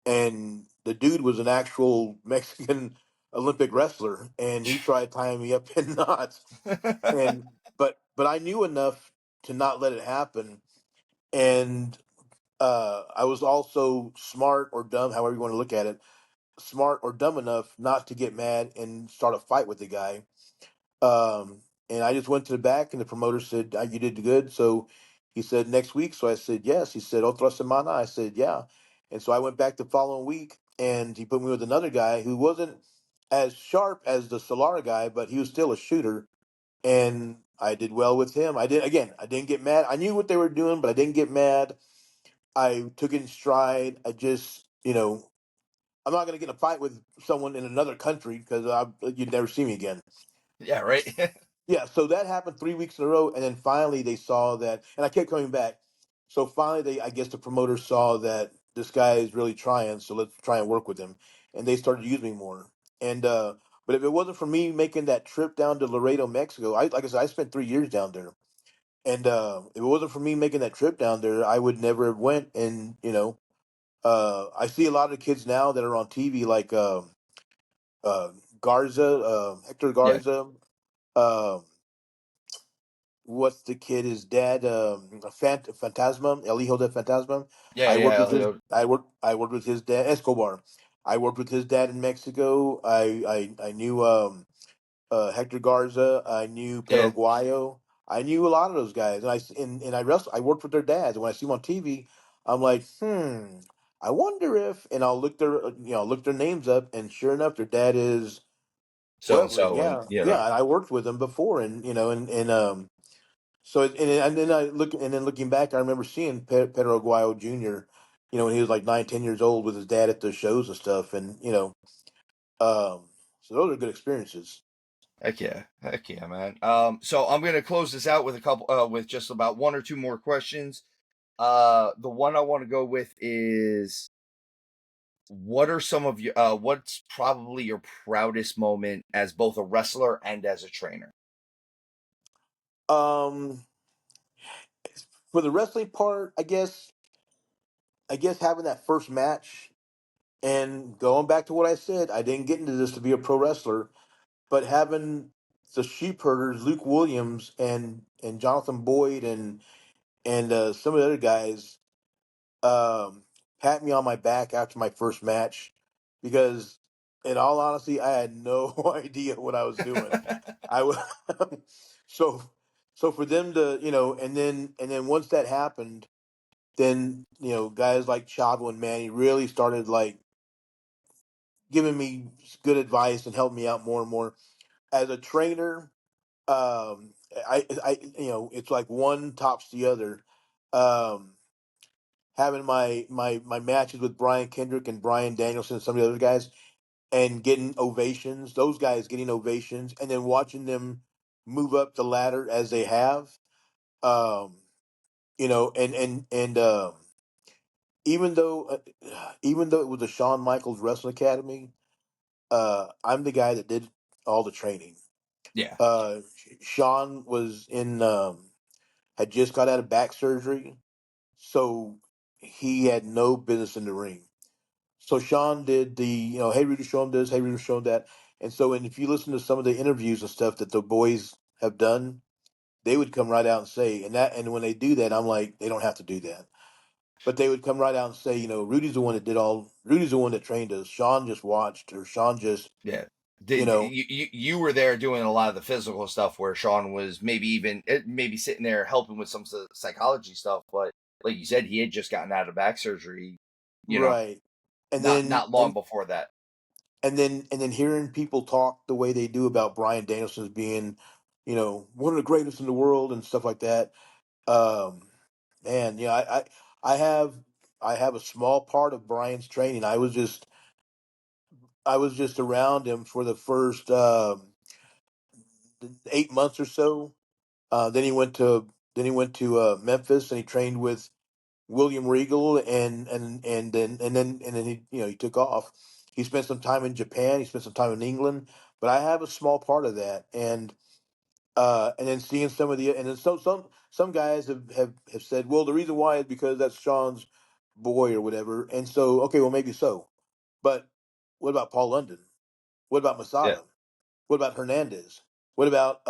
and the dude was an actual Mexican Olympic wrestler, and he tried tying me up in knots. And but I knew enough to not let it happen, and I was also smart or dumb, however you want to look at it, smart or dumb enough not to get mad and start a fight with the guy. Um, and I just went to the back, and the promoter said, "You did good." So he said, "Next week." So I said, "Yes." He said, "Otra semana." I said, "Yeah." And so I went back the following week, and he put me with another guy who wasn't as sharp as the Solara guy, but he was still a shooter. And I did well with him. I did again. I didn't get mad. I knew what they were doing, but I didn't get mad. I took it in stride. I just, I'm not going to get in a fight with someone in another country because you'd never see me again. Yeah, right. Yeah, so that happened 3 weeks in a row, and then finally they saw that, and I kept coming back. So finally, I guess the promoter saw that this guy is really trying, so let's try and work with him, and they started using me more. And but if it wasn't for me making that trip down to Laredo, Mexico, like I said, I spent 3 years down there, and if it wasn't for me making that trip down there, I would never have went. And I see a lot of the kids now that are on TV, like uh, Garza, Hector Yeah, Garza. Um, what's the kid? His dad, Fantasma, El Hijo de Fantasma. yeah, yeah. Elio. I worked with his dad, Escobar. I worked with his dad in Mexico. I knew Hector Garza. I knew Yeah. Paraguayo. I knew a lot of those guys, and I worked with their dads. And when I see them on TV, I'm like, I wonder if, and I'll look look their names up, and sure enough, their dad is So and whoever. And so, and yeah, yeah, I worked with them before, and so and then looking back, I remember seeing Pedro Aguayo Jr. When he was like 9, 10 years old with his dad at the shows and stuff, and so those are good experiences. heck yeah, man. So I'm gonna close this out with a couple, with just about one or two more questions. The one I want to go with is, what are some of your, what's probably your proudest moment as both a wrestler and as a trainer? Um, for the wrestling part, I guess having that first match and going back to what I said, I didn't get into this to be a pro wrestler, but having the sheep herders, Luke Williams and Jonathan Boyd and some of the other guys um, pat me on my back after my first match because, in all honesty, I had no idea what I was doing. I was so so for them to and then once that happened, then guys like Chavo and Manny really started like giving me good advice and helped me out more and more as a trainer. it's like one tops the other. Um, Having my matches with Brian Kendrick and Brian Danielson and some of the other guys, and getting ovations, those guys getting ovations, and then watching them move up the ladder as they have. Um, and even though even though it was the Shawn Michaels Wrestling Academy, I'm the guy that did all the training. Yeah, Uh, Sean was in had just got out of back surgery, so he had no business in the ring. So Sean did the, hey Rudy, show him this, hey Rudy, show him that. And if you listen to some of the interviews and stuff that the boys have done, they would come right out and say, and when they do that, I'm like, they don't have to do that. But they would come right out and say, Rudy's the one that trained us. Sean just watched, or Sean just, yeah. you know, You were there doing a lot of the physical stuff where Sean was maybe even maybe sitting there helping with some of the psychology stuff, but like you said, he had just gotten out of back surgery, you know, right. And not then, long before that. and then hearing people talk the way they do about Brian Danielson's being, one of the greatest in the world and stuff like that. Um, Man, I have I have a small part of Brian's training. I was just around him for the first 8 months or so. Then he went to Memphis, and he trained with William Regal, and then he took off. He spent some time in Japan. He spent some time in England, but I have a small part of that, and then seeing some of the, and then some guys have said, well, the reason why is because that's Sean's boy or whatever, and so okay, well maybe so, but what about Paul London? What about Yeah, Masada? What about Hernandez? What about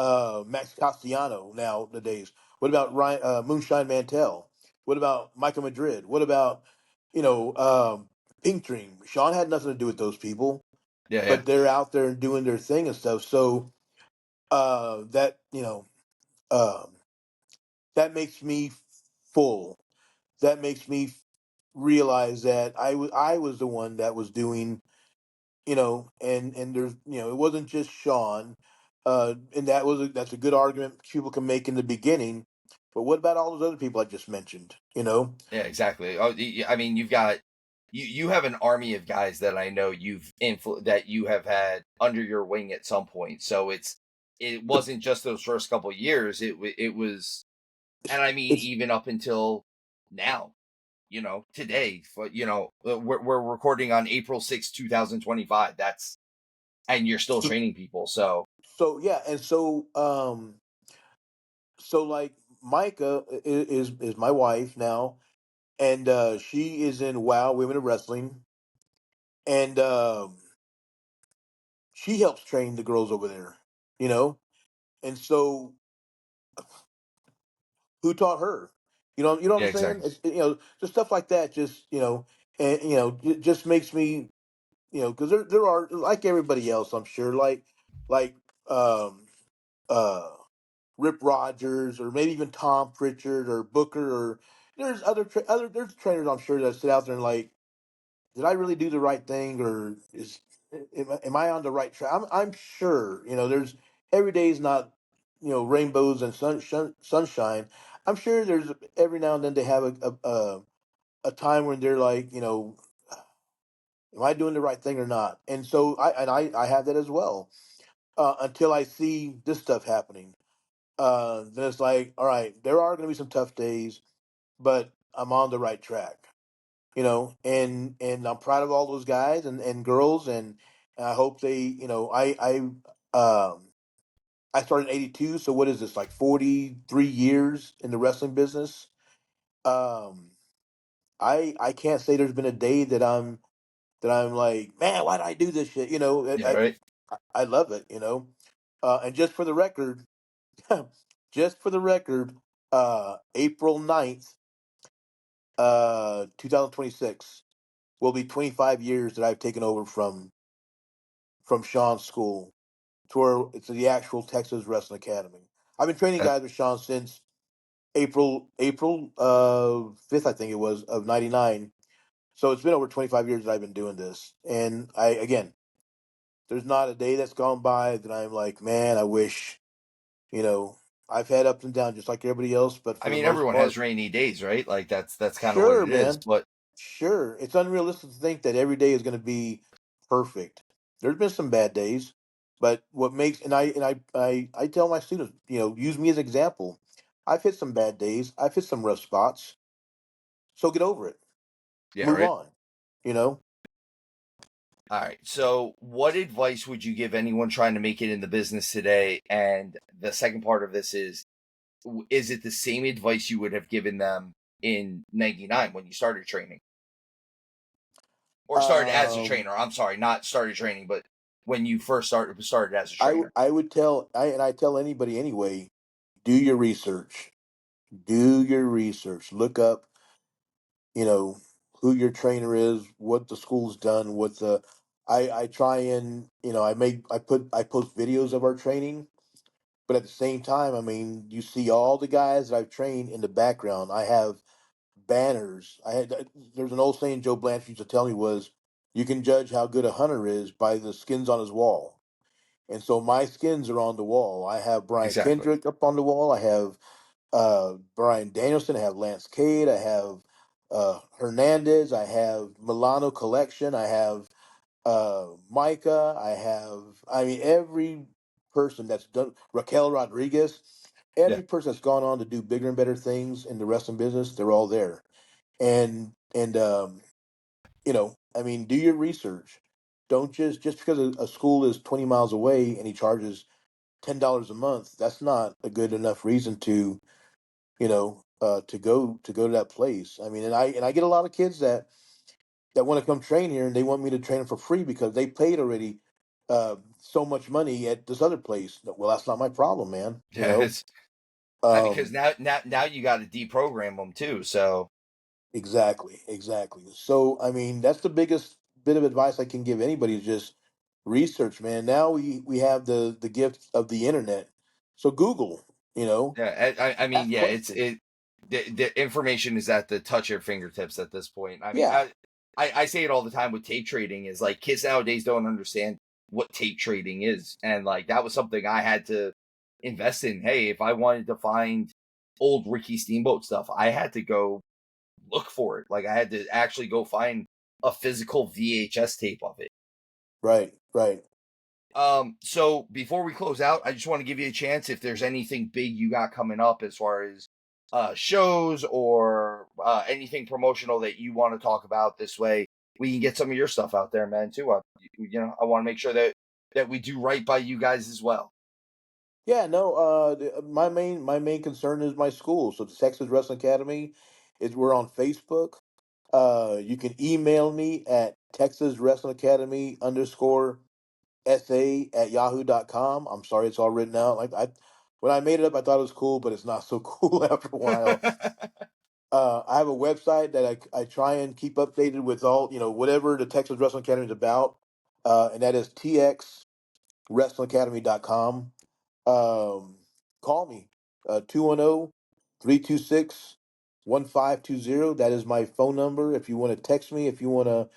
Max Castellano nowadays? What about Ryan Moonshine Mantel? What about Michael Madrid? What about you know Pink Dream? Sean had nothing to do with those people, yeah, yeah, but they're out there doing their thing and stuff. So that um, that makes me full. That makes me realize that I was the one that was doing, and there's, it wasn't just Sean, and that's a good argument people can make in the beginning. But what about all those other people I just mentioned? yeah, exactly. Oh, I mean, you have an army of guys that I know that you have had under your wing at some point. So it But wasn't just those first couple of years. It was, it's and I mean, it's even up until now, today, we're recording on April 6th, 2025. And you're still so, training people. So so yeah, and so like Micah is my wife now, and she is in WoW Women of Wrestling, and she helps train the girls over there, you know. And so, who taught her? You know what yeah, I'm saying? exactly. Just stuff like that. Just and it just makes me, because there are, like everybody else, I'm sure, like um uh Rip Rogers, or maybe even Tom Pritchard or Booker, or there's trainers I'm sure that sit out there and like, did I really do the right thing, or am I on the right track? I'm sure, there's, every day is not, rainbows and sunshine. I'm sure there's, every now and then they have a time when they're like, am I doing the right thing or not? And so I have that as well, until I see this stuff happening. Then it's like, all right, there are going to be some tough days, but I'm on the right track, and I'm proud of all those guys and girls, and I hope they, I started in '82, so what is this, like 43 years in the wrestling business? Um, I can't say there's been a day that I'm like, man, why did I do this shit? Yeah, right. I love it, and just for the record, just for the record, April 9th, 2026 will be 25 years that I've taken over from Sean's school, to where it's the actual Texas Wrestling Academy. I've been training That, guys with Sean since April 5th, I think it was, of '99. So it's been over 25 years that I've been doing this, and again, there's not a day that's gone by that I'm like, man, I wish, You know, I've had ups and downs just like everybody else, but I for the mean, most everyone has part, rainy days, right? Like that's kind of what sure, it is. man. But Sure. It's unrealistic to think that every day is going to be perfect. There's been some bad days, but what makes and I tell my students, use me as an example. I've hit some bad days. I've hit some rough spots. So get over it. yeah, Move right. on. You know. All right. So, what advice would you give anyone trying to make it in the business today? And the second part of this is it the same advice you would have given them in '99 when you started training, or started as a Um trainer? I'm sorry, not started training, but when you first started as a trainer. I would tell I tell anybody anyway, do your research. Do your research. Look up, you know, who your trainer is, what the school's done, what the I try and, I post videos of our training, but at the same time, I mean, you see all the guys that I've trained in the background. I have banners. There's an old saying Joe Blanchard used to tell me was, you can judge how good a hunter is by the skins on his wall. And so my skins are on the wall. I have Brian Exactly. Kendrick up on the wall. I have Brian Danielson. I have Lance Cade. I have Hernandez. I have Milano Collection. I have Micah. I mean, every person that's done, Raquel Rodriguez, Yeah. every person that's gone on to do bigger and better things in the wrestling business, they're all there. And I mean, do your research. Don't just because a school is 20 miles away and he charges $10 a month, that's not a good enough reason to to go to that place. I mean, and I get a lot of kids that want to come train here, and they want me to train them for free because they paid already so much money at this other place. Well, that's not my problem, man. Yeah. Because Um, now you got to deprogram them too. So exactly, exactly. So, I mean, that's the biggest bit of advice I can give anybody is just research, man. Now we have the gift of the internet, so Google, yeah, I mean, ask yeah, questions. the information is at the touch of your fingertips at this point. I mean, Yeah, I say it all the time with tape trading is like kids nowadays don't understand what tape trading is, and like that was something I had to invest in. Hey, if I wanted to find old Ricky Steamboat stuff, I had to go look for it. Like I had to actually go find a physical VHS tape of it. right, right. So before we close out, I just want to give you a chance if there's anything big you got coming up as far as shows or anything promotional that you want to talk about. This way, we can get some of your stuff out there, man. Too. I want to make sure that we do right by you guys as well. Yeah, no. My main concern is my school. So the Texas Wrestling Academy is we're on Facebook. You can email me at Texas Wrestling Academy underscore SA@yahoo.com. I'm sorry, it's all written out. Like when I made it up, I thought it was cool, but it's not so cool after a while. I have a website that I try and keep updated with all whatever the Texas Wrestling Academy is about, and that is txwrestlingacademy.com. Um, Call me, 210-326-1520. That is my phone number. If you want to text me, if you want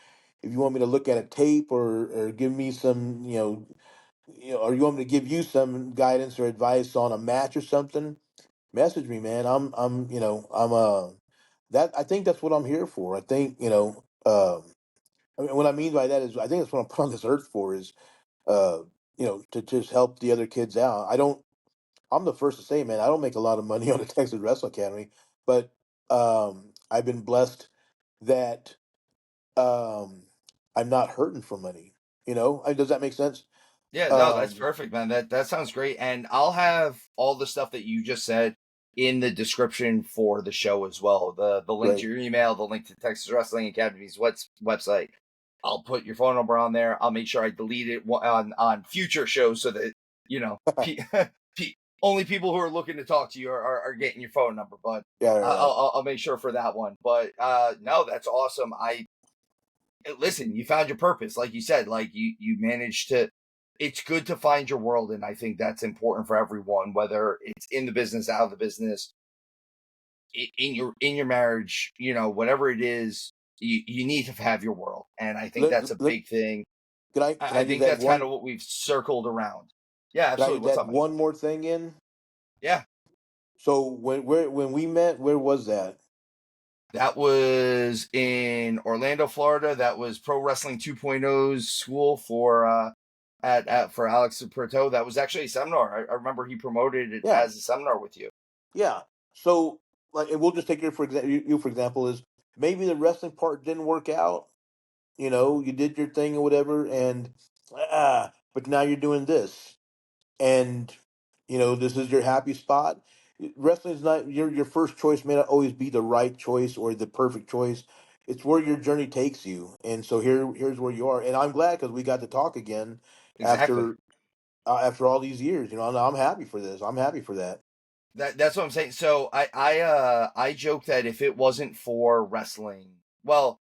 me to look at a tape or give me some, or you want me to give you some guidance or advice on a match or something, message me, man. That I think that's what I'm here for. I think, I mean, what I mean by that is I think that's what I'm put on this earth for is, uh, to just help the other kids out. I'm the first to say, man, I don't make a lot of money on the Texas Wrestling Academy, but I've been blessed that um, I'm not hurting for money. Does that make sense? Yeah, no, that's Um, perfect, man. That sounds great. And I'll have all the stuff that you just said in the description for the show as well. The link to great. your email, the link to Texas Wrestling Academy's website. I'll put your phone number on there. I'll make sure I delete it on future shows so that only people who are looking to talk to you are getting your phone number. But Yeah, right, right. I'll make sure for that one. But no, that's awesome. I listen, you found your purpose, like you said, like you managed to. It's good to find your world, and I think that's important for everyone, whether it's in the business, out of the business, in your marriage, whatever it is, you need to have your world, and I think Let, that's a let, big thing. can I can I I just think add that's kind one? of what we've circled around. Yeah, Can I absolutely. just What's add up, man? one more thing in? Yeah. So when we met, where was that? That was in Orlando, Florida. That was Pro Wrestling 2.0's school for for Alex Perto. That was actually a seminar. I remember he promoted it Yeah, as a seminar with you. yeah. So like, and we'll just take you for example is maybe the wrestling part didn't work out. You know, you did your thing or whatever, and but now you're doing this, and you know this is your happy spot. Wrestling's not your first choice. May not always be the right choice or the perfect choice. It's where your journey takes you, and so here's where you are. And I'm glad because we got to talk again Exactly. after after all these years. You know, and I'm happy for this. I'm happy for that. That's what I'm saying. So I joke that if it wasn't for wrestling, well,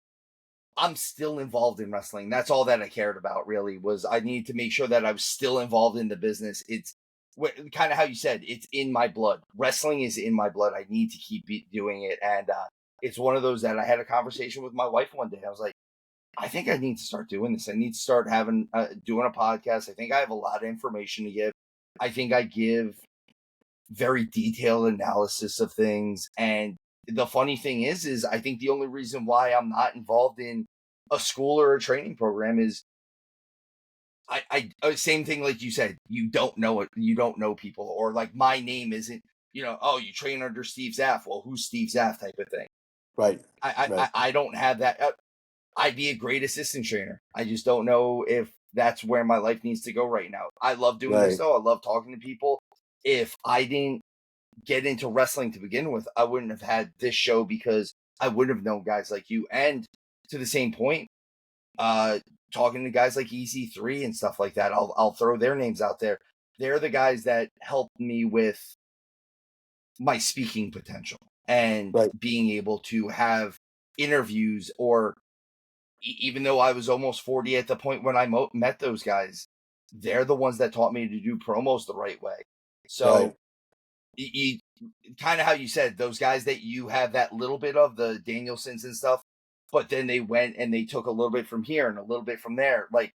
I'm still involved in wrestling. That's all that I cared about really was I needed to make sure that I was still involved in the business. It's kind of how you said, it's in my blood. Wrestling is in my blood. I need to keep doing it. And it's one of those that I had a conversation with my wife one day. I was like, I think I need to start doing this. I need to start having doing a podcast. I think I have a lot of information to give. I think I give very detailed analysis of things. And the funny thing is I think the only reason why I'm not involved in a school or a training program is same thing like you said, you don't know it, you don't know people, or like my name isn't, oh, you train under Steve Zapf. Well, who's Steve Zapf type of thing. Right, I right, I don't have that. I'd be a great assistant trainer. I just don't know if that's where my life needs to go right now. I love doing this right, though. I love talking to people. If I didn't get into wrestling to begin with, I wouldn't have had this show because I wouldn't have known guys like you. And to the same point, uh, talking to guys like EC3 and stuff like that, I'll throw their names out there. They're the guys that helped me with my speaking potential and right, being able to have interviews, or even though I was almost 40 at the point when I met those guys, they're the ones that taught me to do promos the right way. right. So you, kind of how you said, those guys that you have that little bit of, the Danielsons and stuff, but then they went and they took a little bit from here and a little bit from there. Like,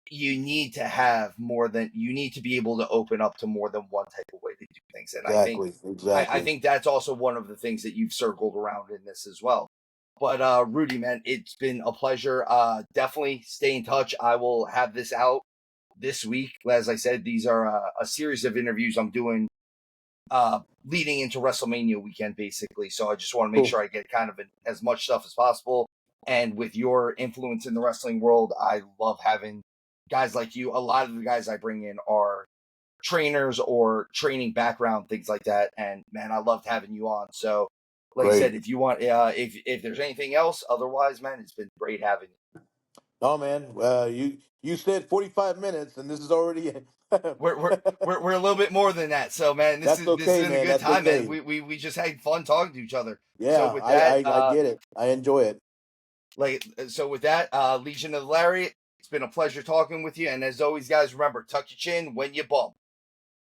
you need to have more than, you need to be able to open up to more than one type of way to do things. And Exactly, I exactly. think that's also one of the things that you've circled around in this as well. But Rudy, man, it's been a pleasure. Definitely stay in touch. I will have this out this week. As I said, these are a series of interviews I'm doing leading into WrestleMania weekend, basically. So I just want to make Cool. sure I get kind of as much stuff as possible. And with your influence in the wrestling world, I love having guys like you. A lot of the guys I bring in are trainers or training background, things like that. And man, I loved having you on. So, like I said, Great. if you want, if there's anything else, otherwise, man, it's been great having you. Oh man, you said 45 minutes, and this is already. We're we're we're a little bit more than that. So, man, That's this has okay, been a man. good That's time, man. okay. We just had fun talking to each other. So Yeah, with that, I get it. I enjoy it. Legion of the Lariat, it's been a pleasure talking with you. And as always, guys, remember, tuck your chin when you bump.